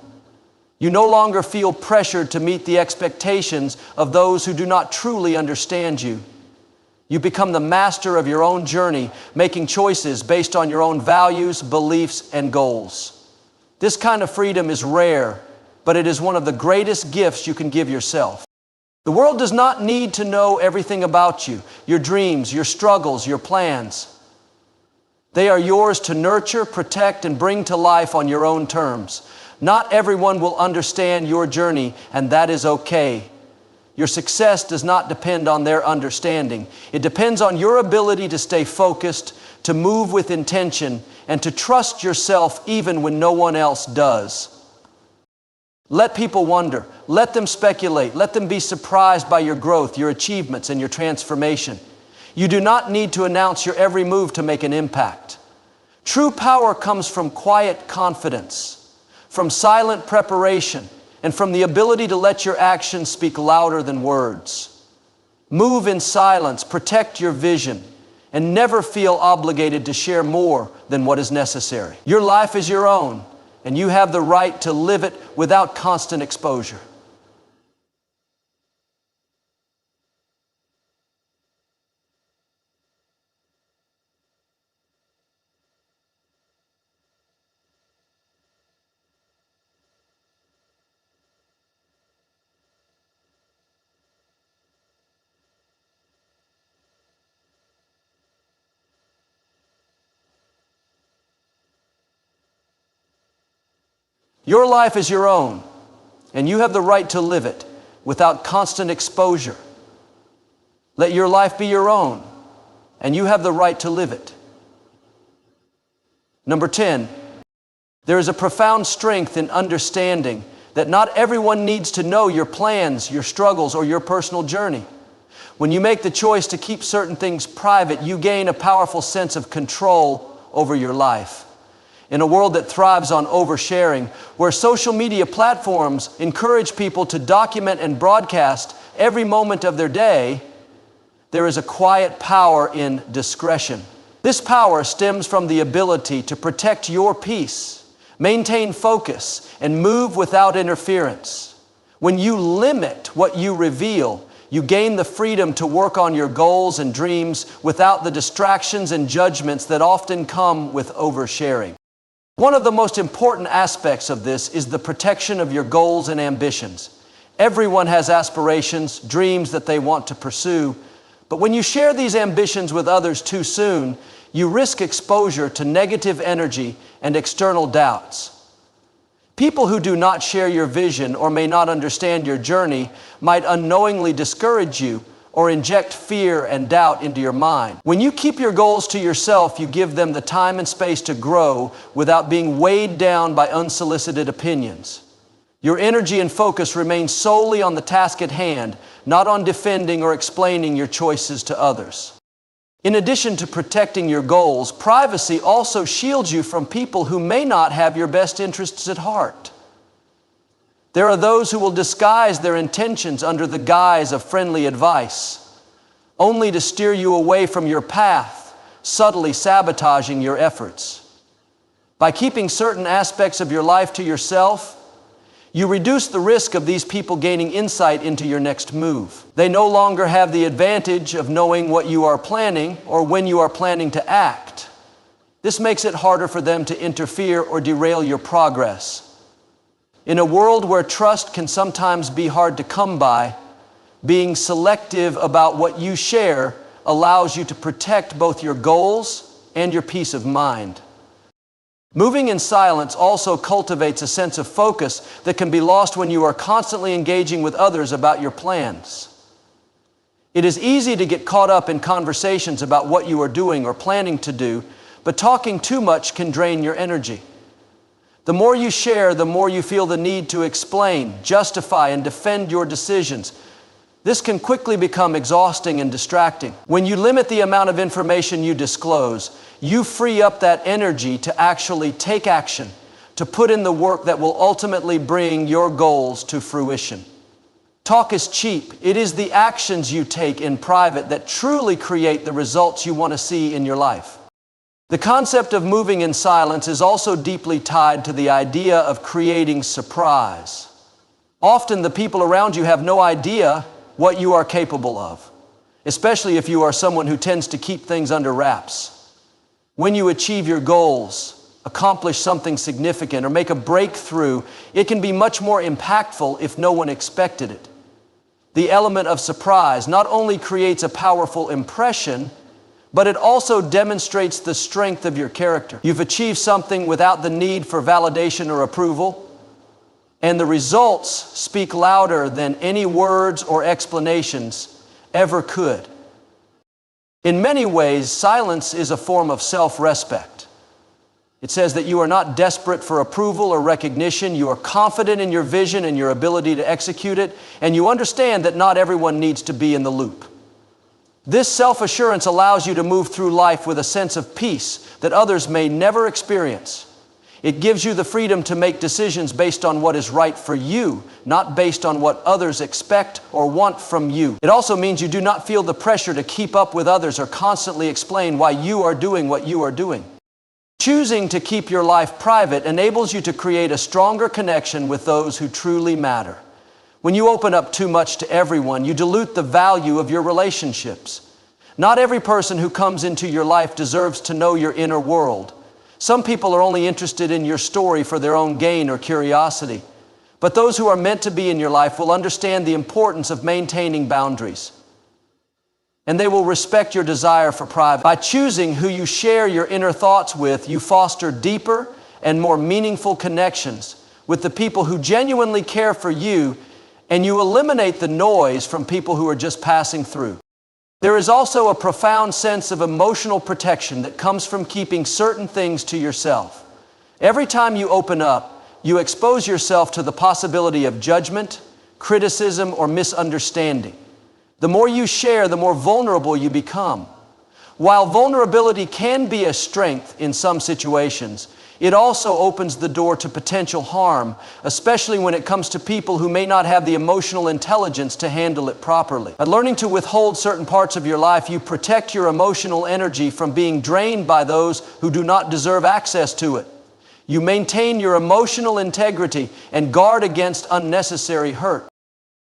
You no longer feel pressured to meet the expectations of those who do not truly understand you. You become the master of your own journey, making choices based on your own values, beliefs, and goals. This kind of freedom is rare, but it is one of the greatest gifts you can give yourself. The world does not need to know everything about you, your dreams, your struggles, your plans. They are yours to nurture, protect, and bring to life on your own terms. Not everyone will understand your journey, and that is okay. Your success does not depend on their understanding. It depends on your ability to stay focused, to move with intention, and to trust yourself even when no one else does. Let people wonder. Let them speculate. Let them be surprised by your growth, your achievements, and your transformation. You do not need to announce your every move to make an impact. True power comes from quiet confidence, from silent preparation, and from the ability to let your actions speak louder than words. Move in silence, protect your vision, and never feel obligated to share more than what is necessary. Your life is your own, and you have the right to live it without constant exposure. Your life is your own, and you have the right to live it without constant exposure. Let your life be your own, and you have the right to live it. Number 10, there is a profound strength in understanding that not everyone needs to know your plans, your struggles, or your personal journey. When you make the choice to keep certain things private, you gain a powerful sense of control over your life. In a world that thrives on oversharing, where social media platforms encourage people to document and broadcast every moment of their day, there is a quiet power in discretion. This power stems from the ability to protect your peace, maintain focus, and move without interference. When you limit what you reveal, you gain the freedom to work on your goals and dreams without the distractions and judgments that often come with oversharing. One of the most important aspects of this is the protection of your goals and ambitions. Everyone has aspirations, dreams that they want to pursue, but when you share these ambitions with others too soon, you risk exposure to negative energy and external doubts. People who do not share your vision or may not understand your journey might unknowingly discourage you or inject fear and doubt into your mind. When you keep your goals to yourself, you give them the time and space to grow without being weighed down by unsolicited opinions. Your energy and focus remain solely on the task at hand, not on defending or explaining your choices to others. In addition to protecting your goals, privacy also shields you from people who may not have your best interests at heart. There are those who will disguise their intentions under the guise of friendly advice, only to steer you away from your path, subtly sabotaging your efforts. By keeping certain aspects of your life to yourself, you reduce the risk of these people gaining insight into your next move. They no longer have the advantage of knowing what you are planning or when you are planning to act. This makes it harder for them to interfere or derail your progress. In a world where trust can sometimes be hard to come by, being selective about what you share allows you to protect both your goals and your peace of mind. Moving in silence also cultivates a sense of focus that can be lost when you are constantly engaging with others about your plans. It is easy to get caught up in conversations about what you are doing or planning to do, but talking too much can drain your energy. The more you share, the more you feel the need to explain, justify, and defend your decisions. This can quickly become exhausting and distracting. When you limit the amount of information you disclose, you free up that energy to actually take action, to put in the work that will ultimately bring your goals to fruition. Talk is cheap. It is the actions you take in private that truly create the results you want to see in your life. The concept of moving in silence is also deeply tied to the idea of creating surprise. Often the people around you have no idea what you are capable of, especially if you are someone who tends to keep things under wraps. When you achieve your goals, accomplish something significant, or make a breakthrough, it can be much more impactful if no one expected it. The element of surprise not only creates a powerful impression, but it also demonstrates the strength of your character. You've achieved something without the need for validation or approval, and the results speak louder than any words or explanations ever could. In many ways, silence is a form of self-respect. It says that you are not desperate for approval or recognition. You are confident in your vision and your ability to execute it, and you understand that not everyone needs to be in the loop. This self-assurance allows you to move through life with a sense of peace that others may never experience. It gives you the freedom to make decisions based on what is right for you, not based on what others expect or want from you. It also means you do not feel the pressure to keep up with others or constantly explain why you are doing what you are doing. Choosing to keep your life private enables you to create a stronger connection with those who truly matter. When you open up too much to everyone, you dilute the value of your relationships. Not every person who comes into your life deserves to know your inner world. Some people are only interested in your story for their own gain or curiosity. But those who are meant to be in your life will understand the importance of maintaining boundaries. And they will respect your desire for privacy. By choosing who you share your inner thoughts with, you foster deeper and more meaningful connections with the people who genuinely care for you, and you eliminate the noise from people who are just passing through. There is also a profound sense of emotional protection that comes from keeping certain things to yourself. Every time you open up, you expose yourself to the possibility of judgment, criticism, or misunderstanding. The more you share, the more vulnerable you become. While vulnerability can be a strength in some situations, it also opens the door to potential harm, especially when it comes to people who may not have the emotional intelligence to handle it properly. By learning to withhold certain parts of your life, you protect your emotional energy from being drained by those who do not deserve access to it. You maintain your emotional integrity and guard against unnecessary hurt.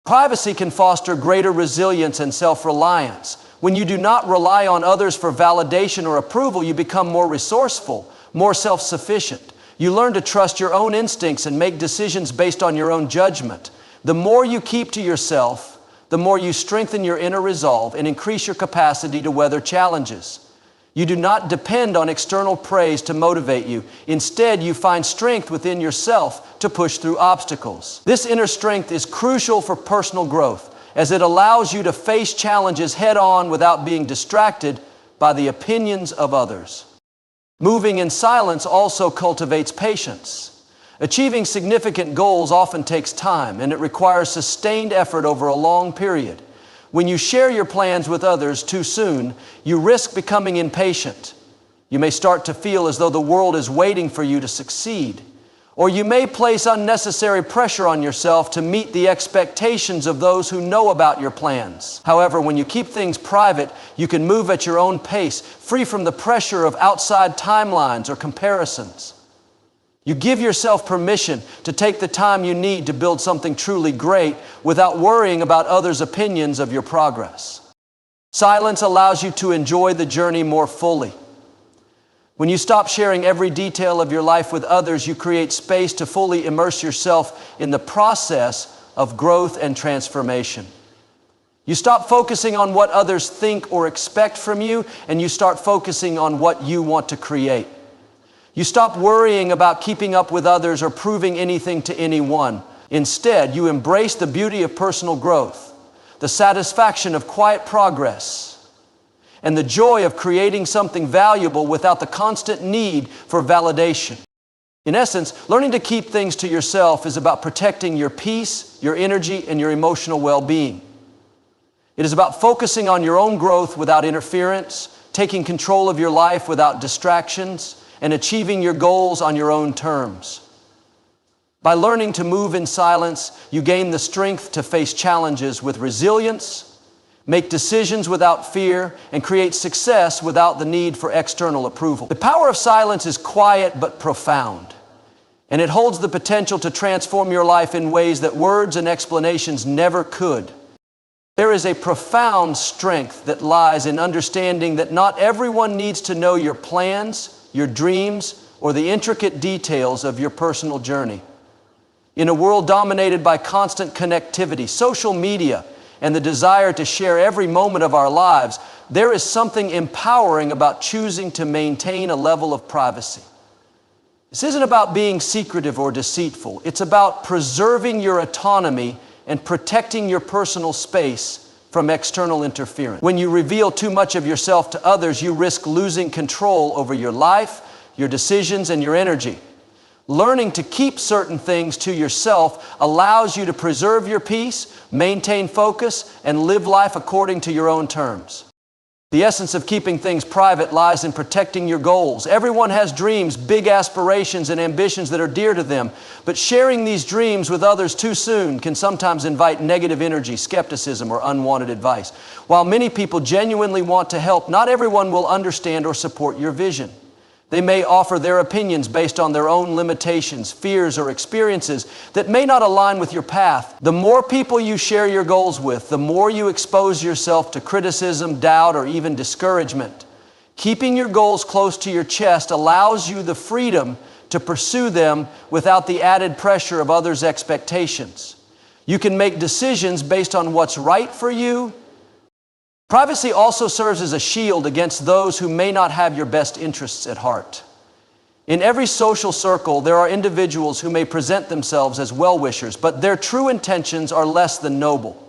Privacy can foster greater resilience and self-reliance. When you do not rely on others for validation or approval, you become more resourceful, more self-sufficient. You learn to trust your own instincts and make decisions based on your own judgment. The more you keep to yourself, the more you strengthen your inner resolve and increase your capacity to weather challenges. You do not depend on external praise to motivate you. Instead, you find strength within yourself to push through obstacles. This inner strength is crucial for personal growth. as it allows you to face challenges head-on without being distracted by the opinions of others. Moving in silence also cultivates patience. Achieving significant goals often takes time, and it requires sustained effort over a long period. When you share your plans with others too soon, you risk becoming impatient. You may start to feel as though the world is waiting for you to succeed. Or you may place unnecessary pressure on yourself to meet the expectations of those who know about your plans. However, when you keep things private, you can move at your own pace, free from the pressure of outside timelines or comparisons. You give yourself permission to take the time you need to build something truly great without worrying about others' opinions of your progress. Silence allows you to enjoy the journey more fully. When you stop sharing every detail of your life with others, you create space to fully immerse yourself in the process of growth and transformation. You stop focusing on what others think or expect from you, and you start focusing on what you want to create. You stop worrying about keeping up with others or proving anything to anyone. Instead, you embrace the beauty of personal growth, the satisfaction of quiet progress, and the joy of creating something valuable without the constant need for validation. In essence, learning to keep things to yourself is about protecting your peace, your energy, and your emotional well-being. It is about focusing on your own growth without interference, taking control of your life without distractions, and achieving your goals on your own terms. By learning to move in silence, you gain the strength to face challenges with resilience, make decisions without fear, and create success without the need for external approval. The power of silence is quiet but profound, and it holds the potential to transform your life in ways that words and explanations never could. There is a profound strength that lies in understanding that not everyone needs to know your plans, your dreams, or the intricate details of your personal journey. In a world dominated by constant connectivity, social media, and the desire to share every moment of our lives, there is something empowering about choosing to maintain a level of privacy. This isn't about being secretive or deceitful. It's about preserving your autonomy and protecting your personal space from external interference. When you reveal too much of yourself to others, you risk losing control over your life, your decisions, and your energy. Learning to keep certain things to yourself allows you to preserve your peace, maintain focus, and live life according to your own terms. The essence of keeping things private lies in protecting your goals. Everyone has dreams, big aspirations, and ambitions that are dear to them, but sharing these dreams with others too soon can sometimes invite negative energy, skepticism, or unwanted advice. While many people genuinely want to help, not everyone will understand or support your vision. They may offer their opinions based on their own limitations, fears, or experiences that may not align with your path. The more people you share your goals with, the more you expose yourself to criticism, doubt, or even discouragement. Keeping your goals close to your chest allows you the freedom to pursue them without the added pressure of others' expectations. You can make decisions based on what's right for you. Privacy also serves as a shield against those who may not have your best interests at heart. In every social circle, there are individuals who may present themselves as well-wishers, but their true intentions are less than noble.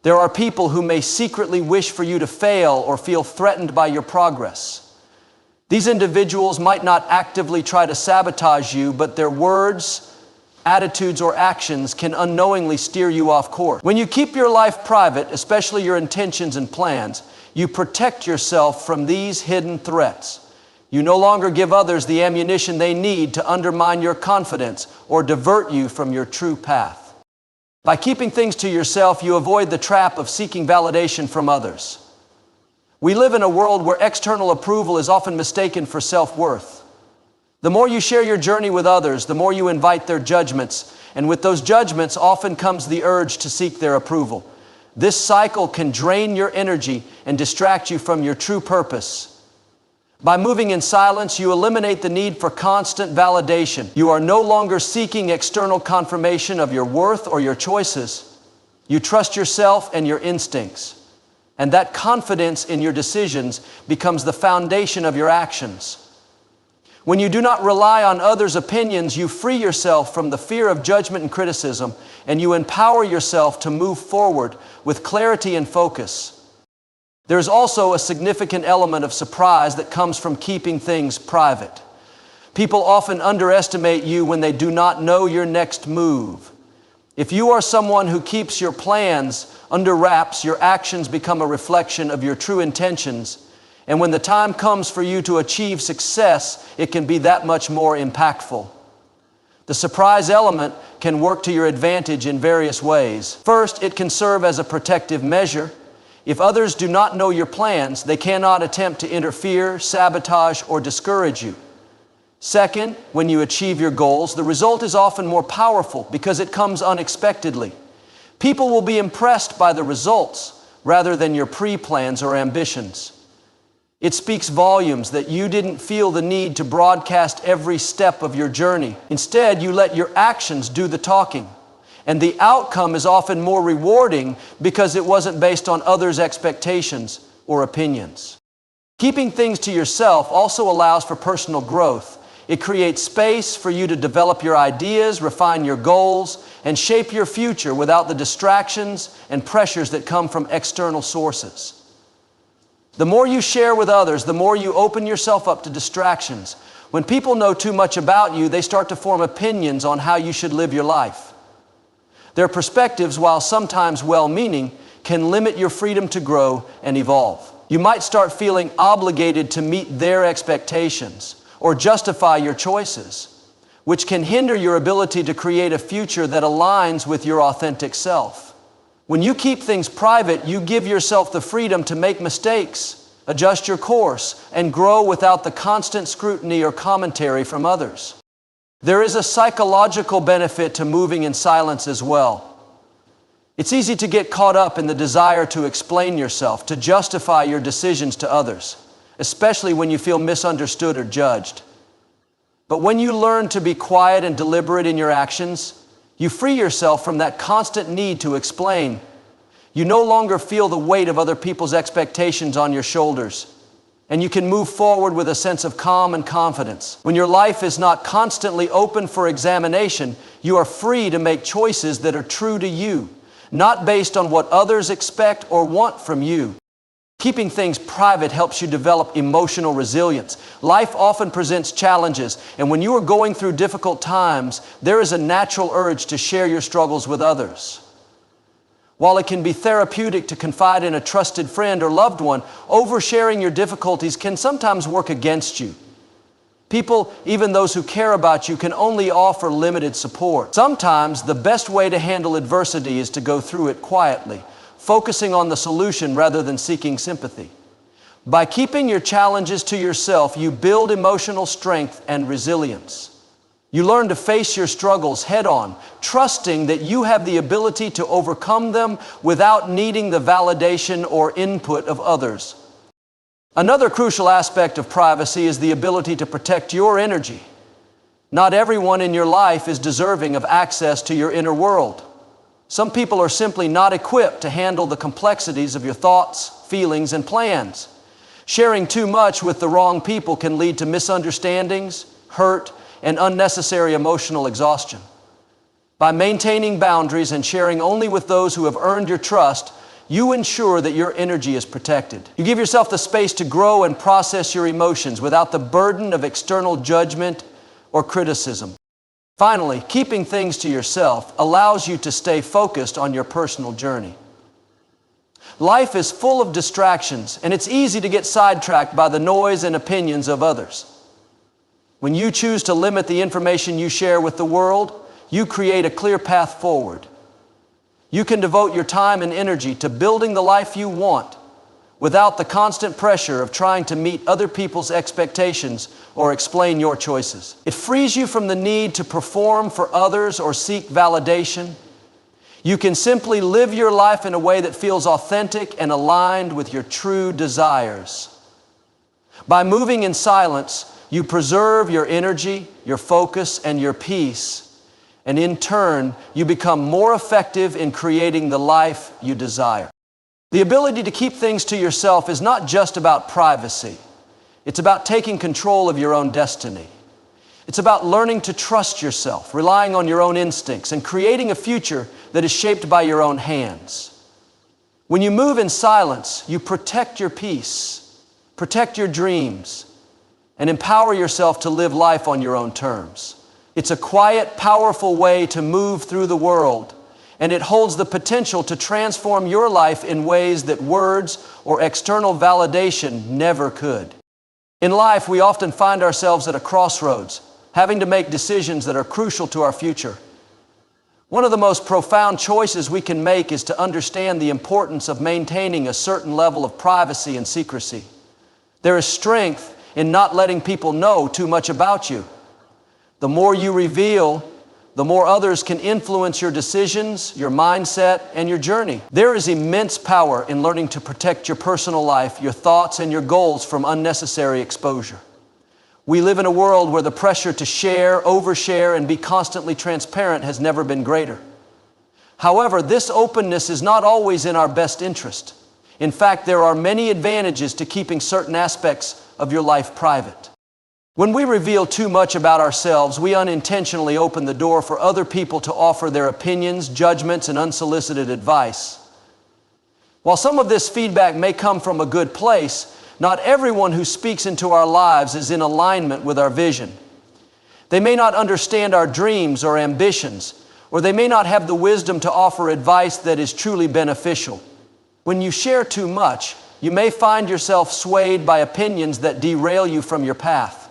There are people who may secretly wish for you to fail or feel threatened by your progress. These individuals might not actively try to sabotage you, but their words, attitudes, or actions can unknowingly steer you off course. When you keep your life private, especially your intentions and plans, you protect yourself from these hidden threats. You no longer give others the ammunition they need to undermine your confidence or divert you from your true path. By keeping things to yourself, you avoid the trap of seeking validation from others. We live in a world where external approval is often mistaken for self-worth. The more you share your journey with others, the more you invite their judgments, and with those judgments often comes the urge to seek their approval. This cycle can drain your energy and distract you from your true purpose. By moving in silence, you eliminate the need for constant validation. You are no longer seeking external confirmation of your worth or your choices. You trust yourself and your instincts, and that confidence in your decisions becomes the foundation of your actions. When you do not rely on others' opinions, you free yourself from the fear of judgment and criticism, and you empower yourself to move forward with clarity and focus. There is also a significant element of surprise that comes from keeping things private. People often underestimate you when they do not know your next move. If you are someone who keeps your plans under wraps, your actions become a reflection of your true intentions. And when the time comes for you to achieve success, it can be that much more impactful. The surprise element can work to your advantage in various ways. First, it can serve as a protective measure. If others do not know your plans, they cannot attempt to interfere, sabotage, or discourage you. Second, when you achieve your goals, the result is often more powerful because it comes unexpectedly. People will be impressed by the results rather than your pre-plans or ambitions. It speaks volumes that you didn't feel the need to broadcast every step of your journey. Instead, you let your actions do the talking. And the outcome is often more rewarding because it wasn't based on others' expectations or opinions. Keeping things to yourself also allows for personal growth. It creates space for you to develop your ideas, refine your goals, and shape your future without the distractions and pressures that come from external sources. The more you share with others, the more you open yourself up to distractions. When people know too much about you, they start to form opinions on how you should live your life. Their perspectives, while sometimes well-meaning, can limit your freedom to grow and evolve. You might start feeling obligated to meet their expectations or justify your choices, which can hinder your ability to create a future that aligns with your authentic self. When you keep things private, you give yourself the freedom to make mistakes, adjust your course, and grow without the constant scrutiny or commentary from others. There is a psychological benefit to moving in silence as well. It's easy to get caught up in the desire to explain yourself, to justify your decisions to others, especially when you feel misunderstood or judged. But when you learn to be quiet and deliberate in your actions, you free yourself from that constant need to explain. You no longer feel the weight of other people's expectations on your shoulders, and you can move forward with a sense of calm and confidence. When your life is not constantly open for examination, you are free to make choices that are true to you, not based on what others expect or want from you. Keeping things private helps you develop emotional resilience. Life often presents challenges, and when you are going through difficult times, there is a natural urge to share your struggles with others. While it can be therapeutic to confide in a trusted friend or loved one, oversharing your difficulties can sometimes work against you. People, even those who care about you, can only offer limited support. Sometimes the best way to handle adversity is to go through it quietly, focusing on the solution rather than seeking sympathy. By keeping your challenges to yourself, you build emotional strength and resilience. You learn to face your struggles head-on, trusting that you have the ability to overcome them without needing the validation or input of others. Another crucial aspect of privacy is the ability to protect your energy. Not everyone in your life is deserving of access to your inner world. Some people are simply not equipped to handle the complexities of your thoughts, feelings, and plans. Sharing too much with the wrong people can lead to misunderstandings, hurt, and unnecessary emotional exhaustion. By maintaining boundaries and sharing only with those who have earned your trust, you ensure that your energy is protected. You give yourself the space to grow and process your emotions without the burden of external judgment or criticism. Finally, keeping things to yourself allows you to stay focused on your personal journey. Life is full of distractions, and it's easy to get sidetracked by the noise and opinions of others. When you choose to limit the information you share with the world, you create a clear path forward. You can devote your time and energy to building the life you want without the constant pressure of trying to meet other people's expectations or explain your choices. It frees you from the need to perform for others or seek validation. You can simply live your life in a way that feels authentic and aligned with your true desires. By moving in silence, you preserve your energy, your focus, and your peace. And in turn, you become more effective in creating the life you desire. The ability to keep things to yourself is not just about privacy. It's about taking control of your own destiny. It's about learning to trust yourself, relying on your own instincts, and creating a future that is shaped by your own hands. When you move in silence, you protect your peace, protect your dreams, and empower yourself to live life on your own terms. It's a quiet, powerful way to move through the world, and it holds the potential to transform your life in ways that words or external validation never could. In life, we often find ourselves at a crossroads, having to make decisions that are crucial to our future. One of the most profound choices we can make is to understand the importance of maintaining a certain level of privacy and secrecy. There is strength in not letting people know too much about you. The more you reveal, the more others can influence your decisions, your mindset, and your journey. There is immense power in learning to protect your personal life, your thoughts, and your goals from unnecessary exposure. We live in a world where the pressure to share, overshare, and be constantly transparent has never been greater. However, this openness is not always in our best interest. In fact, there are many advantages to keeping certain aspects of your life private. When we reveal too much about ourselves, we unintentionally open the door for other people to offer their opinions, judgments, and unsolicited advice. While some of this feedback may come from a good place, not everyone who speaks into our lives is in alignment with our vision. They may not understand our dreams or ambitions, or they may not have the wisdom to offer advice that is truly beneficial. When you share too much, you may find yourself swayed by opinions that derail you from your path.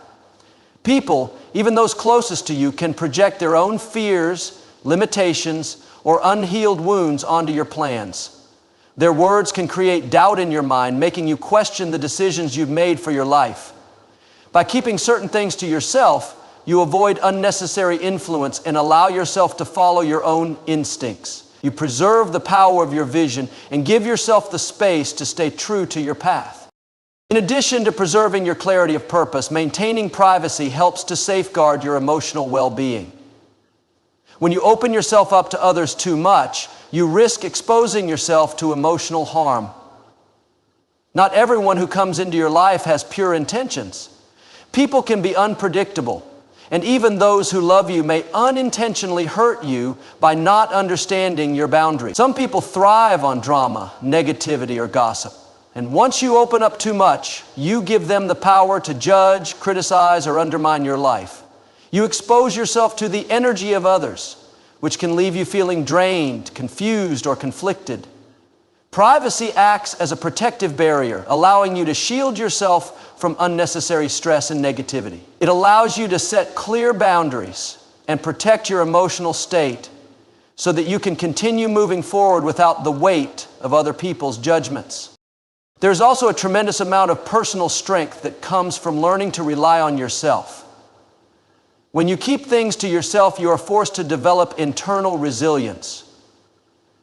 People, even those closest to you, can project their own fears, limitations, or unhealed wounds onto your plans. Their words can create doubt in your mind, making you question the decisions you've made for your life. By keeping certain things to yourself, you avoid unnecessary influence and allow yourself to follow your own instincts. You preserve the power of your vision and give yourself the space to stay true to your path. In addition to preserving your clarity of purpose, maintaining privacy helps to safeguard your emotional well-being. When you open yourself up to others too much, you risk exposing yourself to emotional harm. Not everyone who comes into your life has pure intentions. People can be unpredictable, and even those who love you may unintentionally hurt you by not understanding your boundaries. Some people thrive on drama, negativity, or gossip. And once you open up too much, you give them the power to judge, criticize, or undermine your life. You expose yourself to the energy of others, which can leave you feeling drained, confused, or conflicted. Privacy acts as a protective barrier, allowing you to shield yourself from unnecessary stress and negativity. It allows you to set clear boundaries and protect your emotional state so that you can continue moving forward without the weight of other people's judgments. There's also a tremendous amount of personal strength that comes from learning to rely on yourself. When you keep things to yourself, you are forced to develop internal resilience.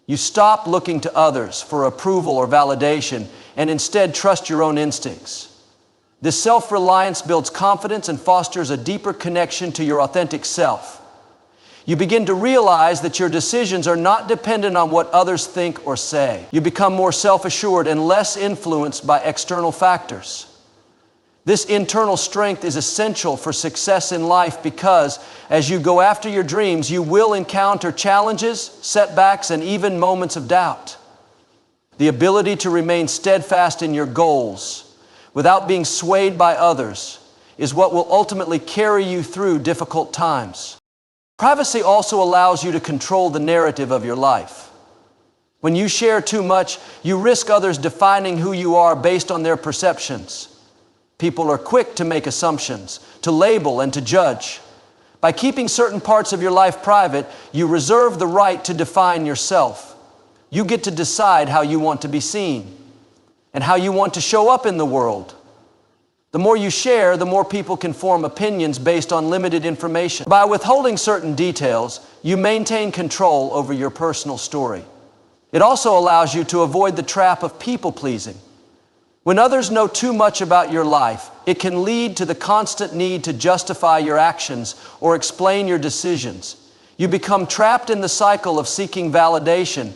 You stop looking to others for approval or validation and instead trust your own instincts. This self-reliance builds confidence and fosters a deeper connection to your authentic self. You begin to realize that your decisions are not dependent on what others think or say. You become more self-assured and less influenced by external factors. This internal strength is essential for success in life because as you go after your dreams, you will encounter challenges, setbacks, and even moments of doubt. The ability to remain steadfast in your goals without being swayed by others is what will ultimately carry you through difficult times. Privacy also allows you to control the narrative of your life. When you share too much, you risk others defining who you are based on their perceptions. People are quick to make assumptions, to label, and to judge. By keeping certain parts of your life private, you reserve the right to define yourself. You get to decide how you want to be seen and how you want to show up in the world. The more you share, the more people can form opinions based on limited information. By withholding certain details, you maintain control over your personal story. It also allows you to avoid the trap of people-pleasing. When others know too much about your life, it can lead to the constant need to justify your actions or explain your decisions. You become trapped in the cycle of seeking validation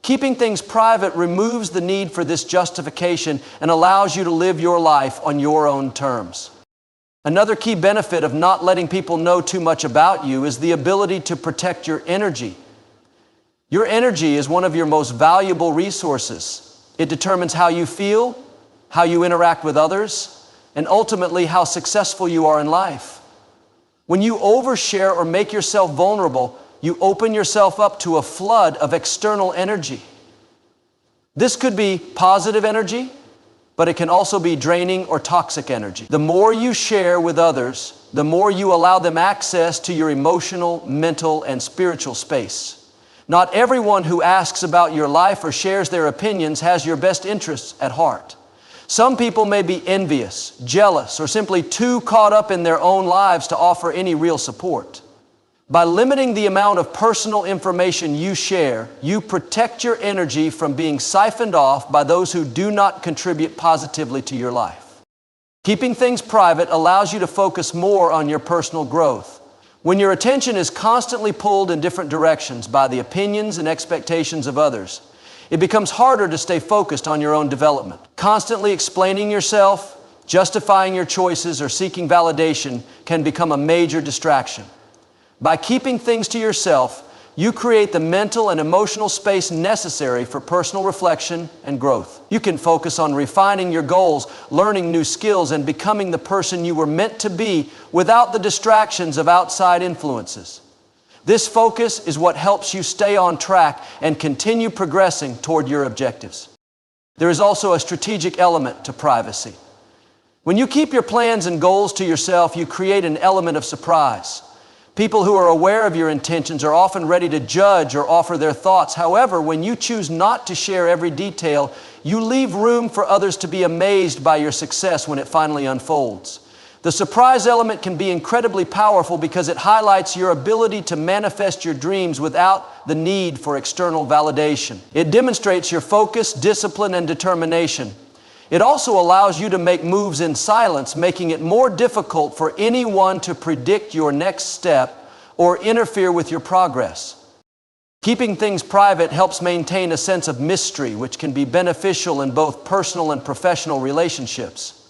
Keeping things private removes the need for this justification and allows you to live your life on your own terms. Another key benefit of not letting people know too much about you is the ability to protect your energy. Your energy is one of your most valuable resources. It determines how you feel, how you interact with others, and ultimately how successful you are in life. When you overshare or make yourself vulnerable, you open yourself up to a flood of external energy. This could be positive energy, but it can also be draining or toxic energy. The more you share with others, the more you allow them access to your emotional, mental, and spiritual space. Not everyone who asks about your life or shares their opinions has your best interests at heart. Some people may be envious, jealous, or simply too caught up in their own lives to offer any real support. By limiting the amount of personal information you share, you protect your energy from being siphoned off by those who do not contribute positively to your life. Keeping things private allows you to focus more on your personal growth. When your attention is constantly pulled in different directions by the opinions and expectations of others, it becomes harder to stay focused on your own development. Constantly explaining yourself, justifying your choices, or seeking validation can become a major distraction. By keeping things to yourself, you create the mental and emotional space necessary for personal reflection and growth. You can focus on refining your goals, learning new skills, and becoming the person you were meant to be without the distractions of outside influences. This focus is what helps you stay on track and continue progressing toward your objectives. There is also a strategic element to privacy. When you keep your plans and goals to yourself, you create an element of surprise. People who are aware of your intentions are often ready to judge or offer their thoughts. However, when you choose not to share every detail, you leave room for others to be amazed by your success when it finally unfolds. The surprise element can be incredibly powerful because it highlights your ability to manifest your dreams without the need for external validation. It demonstrates your focus, discipline, and determination. It also allows you to make moves in silence, making it more difficult for anyone to predict your next step or interfere with your progress. Keeping things private helps maintain a sense of mystery, which can be beneficial in both personal and professional relationships.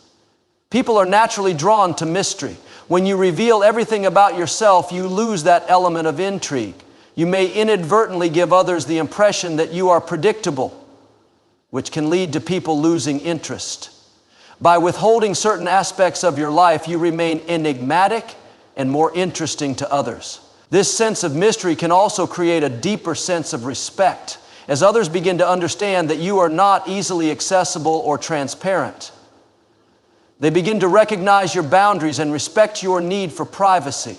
People are naturally drawn to mystery. When you reveal everything about yourself, you lose that element of intrigue. You may inadvertently give others the impression that you are predictable, which can lead to people losing interest. By withholding certain aspects of your life, you remain enigmatic and more interesting to others. This sense of mystery can also create a deeper sense of respect, as others begin to understand that you are not easily accessible or transparent. They begin to recognize your boundaries and respect your need for privacy.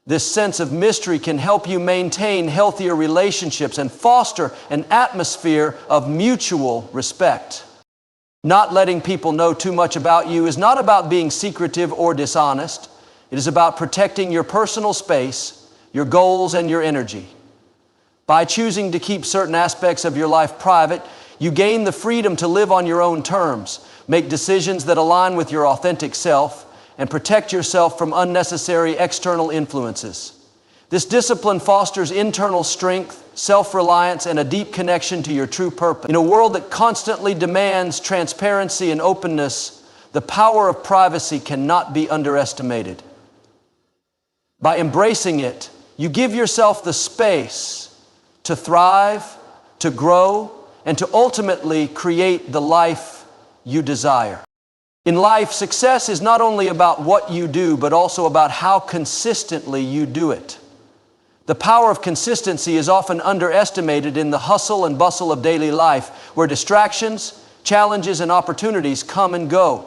This sense of mystery can help you maintain healthier relationships and foster an atmosphere of mutual respect. Not letting people know too much about you is not about being secretive or dishonest. It is about protecting your personal space, your goals, and your energy. By choosing to keep certain aspects of your life private, you gain the freedom to live on your own terms, make decisions that align with your authentic self, and protect yourself from unnecessary external influences. This discipline fosters internal strength, self-reliance, and a deep connection to your true purpose. In a world that constantly demands transparency and openness, the power of privacy cannot be underestimated. By embracing it, you give yourself the space to thrive, to grow, and to ultimately create the life you desire. In life, success is not only about what you do, but also about how consistently you do it. The power of consistency is often underestimated in the hustle and bustle of daily life, where distractions, challenges, and opportunities come and go.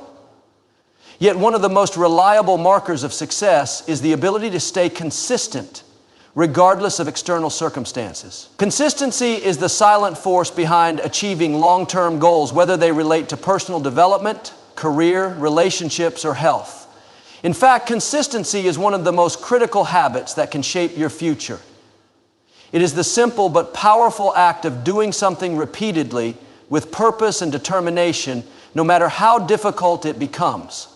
Yet one of the most reliable markers of success is the ability to stay consistent, regardless of external circumstances. Consistency is the silent force behind achieving long-term goals, whether they relate to personal development, career, relationships, or health. In fact, consistency is one of the most critical habits that can shape your future. It is the simple but powerful act of doing something repeatedly with purpose and determination, no matter how difficult it becomes.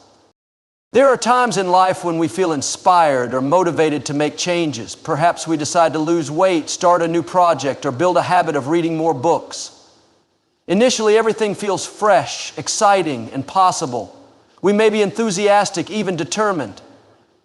There are times in life when we feel inspired or motivated to make changes. Perhaps we decide to lose weight, start a new project, or build a habit of reading more books. Initially, everything feels fresh, exciting, and possible. We may be enthusiastic, even determined.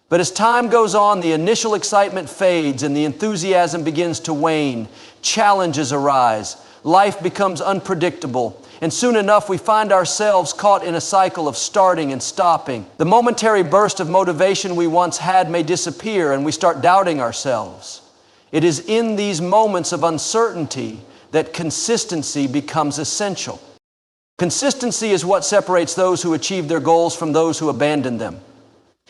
But as time goes on, the initial excitement fades and the enthusiasm begins to wane. Challenges arise. Life becomes unpredictable. And soon enough, we find ourselves caught in a cycle of starting and stopping. The momentary burst of motivation we once had may disappear, and we start doubting ourselves. It is in these moments of uncertainty that consistency becomes essential. Consistency is what separates those who achieve their goals from those who abandon them.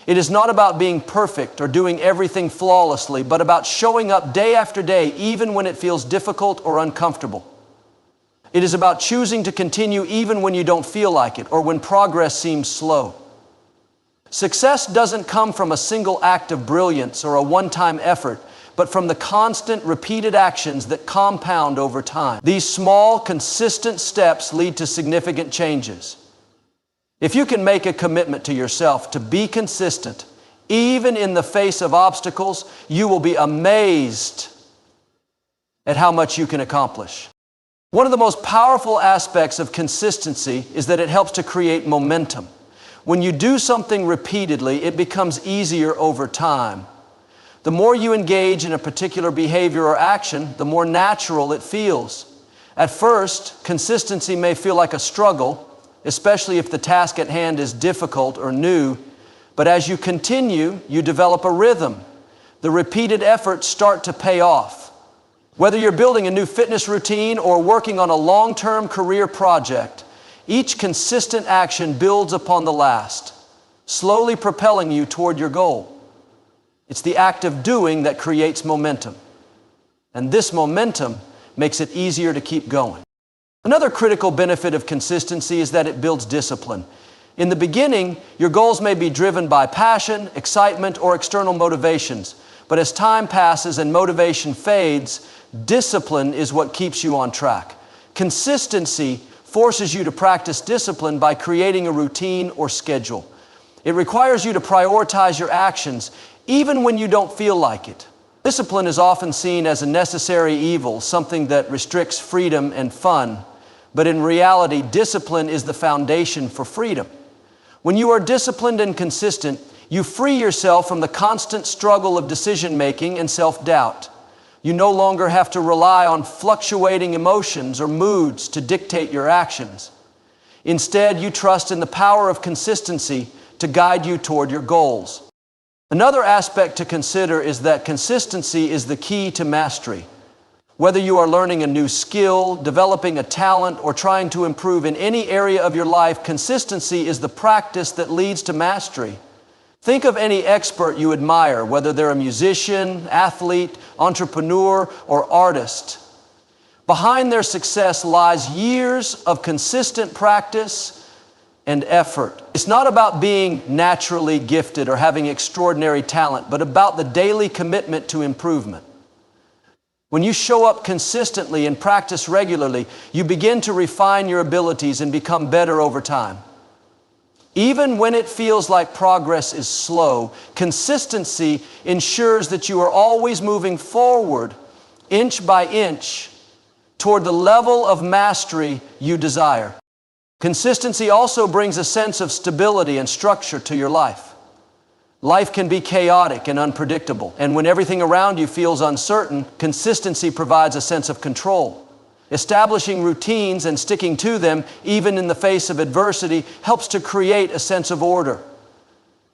It is not about being perfect or doing everything flawlessly, but about showing up day after day, even when it feels difficult or uncomfortable. It is about choosing to continue even when you don't feel like it or when progress seems slow. Success doesn't come from a single act of brilliance or a one-time effort, but from the constant, repeated actions that compound over time. These small, consistent steps lead to significant changes. If you can make a commitment to yourself to be consistent, even in the face of obstacles, you will be amazed at how much you can accomplish. One of the most powerful aspects of consistency is that it helps to create momentum. When you do something repeatedly, it becomes easier over time. The more you engage in a particular behavior or action, the more natural it feels. At first, consistency may feel like a struggle, especially if the task at hand is difficult or new. But as you continue, you develop a rhythm. The repeated efforts start to pay off. Whether you're building a new fitness routine or working on a long-term career project, each consistent action builds upon the last, slowly propelling you toward your goal. It's the act of doing that creates momentum. And this momentum makes it easier to keep going. Another critical benefit of consistency is that it builds discipline. In the beginning, your goals may be driven by passion, excitement, or external motivations. But as time passes and motivation fades, discipline is what keeps you on track. Consistency forces you to practice discipline by creating a routine or schedule. It requires you to prioritize your actions even when you don't feel like it. Discipline is often seen as a necessary evil, something that restricts freedom and fun. But in reality, discipline is the foundation for freedom. When you are disciplined and consistent, you free yourself from the constant struggle of decision-making and self-doubt. You no longer have to rely on fluctuating emotions or moods to dictate your actions. Instead, you trust in the power of consistency to guide you toward your goals. Another aspect to consider is that consistency is the key to mastery. Whether you are learning a new skill, developing a talent, or trying to improve in any area of your life, consistency is the practice that leads to mastery. Think of any expert you admire, whether they're a musician, athlete, entrepreneur, or artist. Behind their success lies years of consistent practice and effort. It's not about being naturally gifted or having extraordinary talent, but about the daily commitment to improvement. When you show up consistently and practice regularly, you begin to refine your abilities and become better over time. Even when it feels like progress is slow, consistency ensures that you are always moving forward, inch by inch, toward the level of mastery you desire. Consistency also brings a sense of stability and structure to your life. Life can be chaotic and unpredictable, and when everything around you feels uncertain, consistency provides a sense of control. Establishing routines and sticking to them, even in the face of adversity, helps to create a sense of order.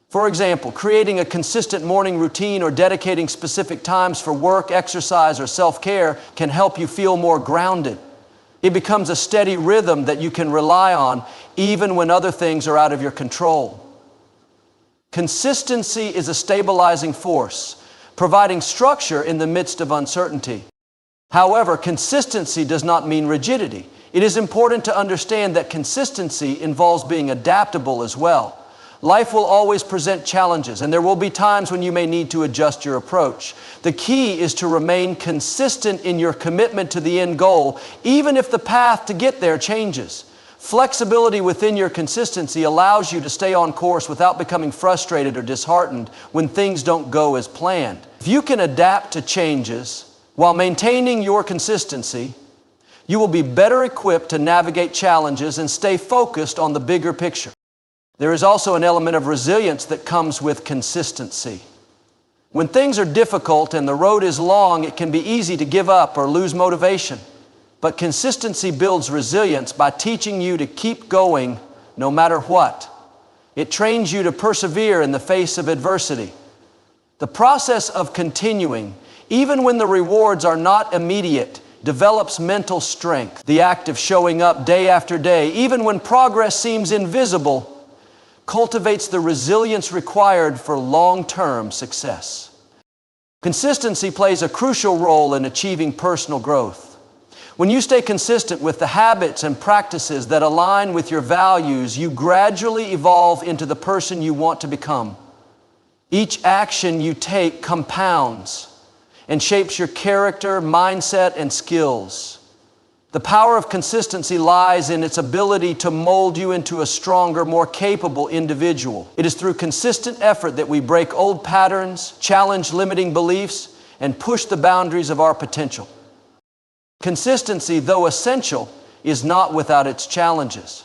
For example, creating a consistent morning routine or dedicating specific times for work, exercise, or self-care can help you feel more grounded. It becomes a steady rhythm that you can rely on even when other things are out of your control. Consistency is a stabilizing force, providing structure in the midst of uncertainty. However, consistency does not mean rigidity. It is important to understand that consistency involves being adaptable as well. Life will always present challenges, and there will be times when you may need to adjust your approach. The key is to remain consistent in your commitment to the end goal, even if the path to get there changes. Flexibility within your consistency allows you to stay on course without becoming frustrated or disheartened when things don't go as planned. If you can adapt to changes while maintaining your consistency, you will be better equipped to navigate challenges and stay focused on the bigger picture. There is also an element of resilience that comes with consistency. When things are difficult and the road is long, it can be easy to give up or lose motivation. But consistency builds resilience by teaching you to keep going no matter what. It trains you to persevere in the face of adversity. The process of continuing, even when the rewards are not immediate, develops mental strength. The act of showing up day after day, even when progress seems invisible, cultivates the resilience required for long-term success. Consistency plays a crucial role in achieving personal growth. When you stay consistent with the habits and practices that align with your values, you gradually evolve into the person you want to become. Each action you take compounds and shapes your character, mindset, and skills. The power of consistency lies in its ability to mold you into a stronger, more capable individual. It is through consistent effort that we break old patterns, challenge limiting beliefs, and push the boundaries of our potential. Consistency, though essential, is not without its challenges.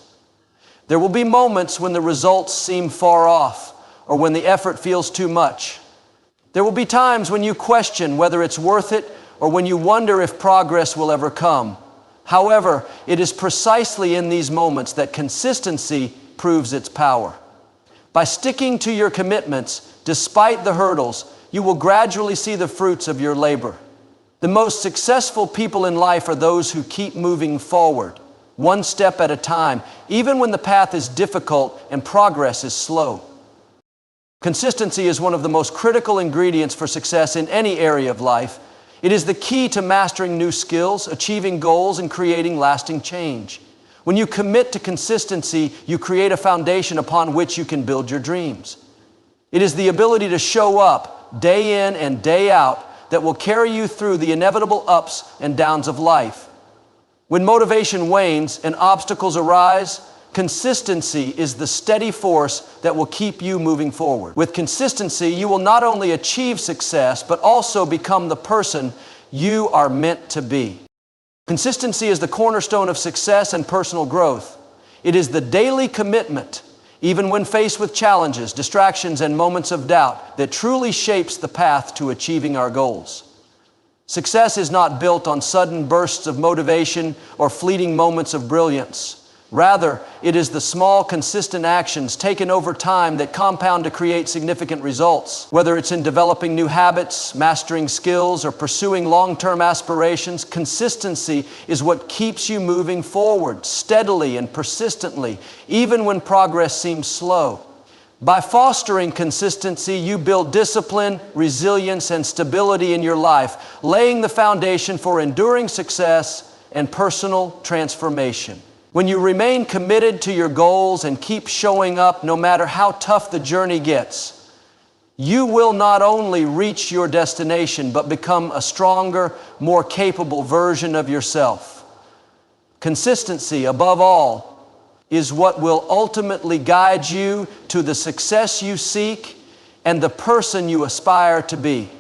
There will be moments when the results seem far off or when the effort feels too much. There will be times when you question whether it's worth it or when you wonder if progress will ever come. However, it is precisely in these moments that consistency proves its power. By sticking to your commitments, despite the hurdles, you will gradually see the fruits of your labor. The most successful people in life are those who keep moving forward, one step at a time, even when the path is difficult and progress is slow. Consistency is one of the most critical ingredients for success in any area of life. It is the key to mastering new skills, achieving goals, and creating lasting change. When you commit to consistency, you create a foundation upon which you can build your dreams. It is the ability to show up day in and day out that will carry you through the inevitable ups and downs of life. When motivation wanes and obstacles arise, consistency is the steady force that will keep you moving forward. With consistency, you will not only achieve success, but also become the person you are meant to be. Consistency is the cornerstone of success and personal growth. It is the daily commitment, even when faced with challenges, distractions, and moments of doubt, that truly shapes the path to achieving our goals. Success is not built on sudden bursts of motivation or fleeting moments of brilliance. Rather, it is the small, consistent actions taken over time that compound to create significant results. Whether it's in developing new habits, mastering skills, or pursuing long-term aspirations, consistency is what keeps you moving forward steadily and persistently, even when progress seems slow. By fostering consistency, you build discipline, resilience, and stability in your life, laying the foundation for enduring success and personal transformation. When you remain committed to your goals and keep showing up no matter how tough the journey gets, you will not only reach your destination, but become a stronger, more capable version of yourself. Consistency, above all, is what will ultimately guide you to the success you seek and the person you aspire to be.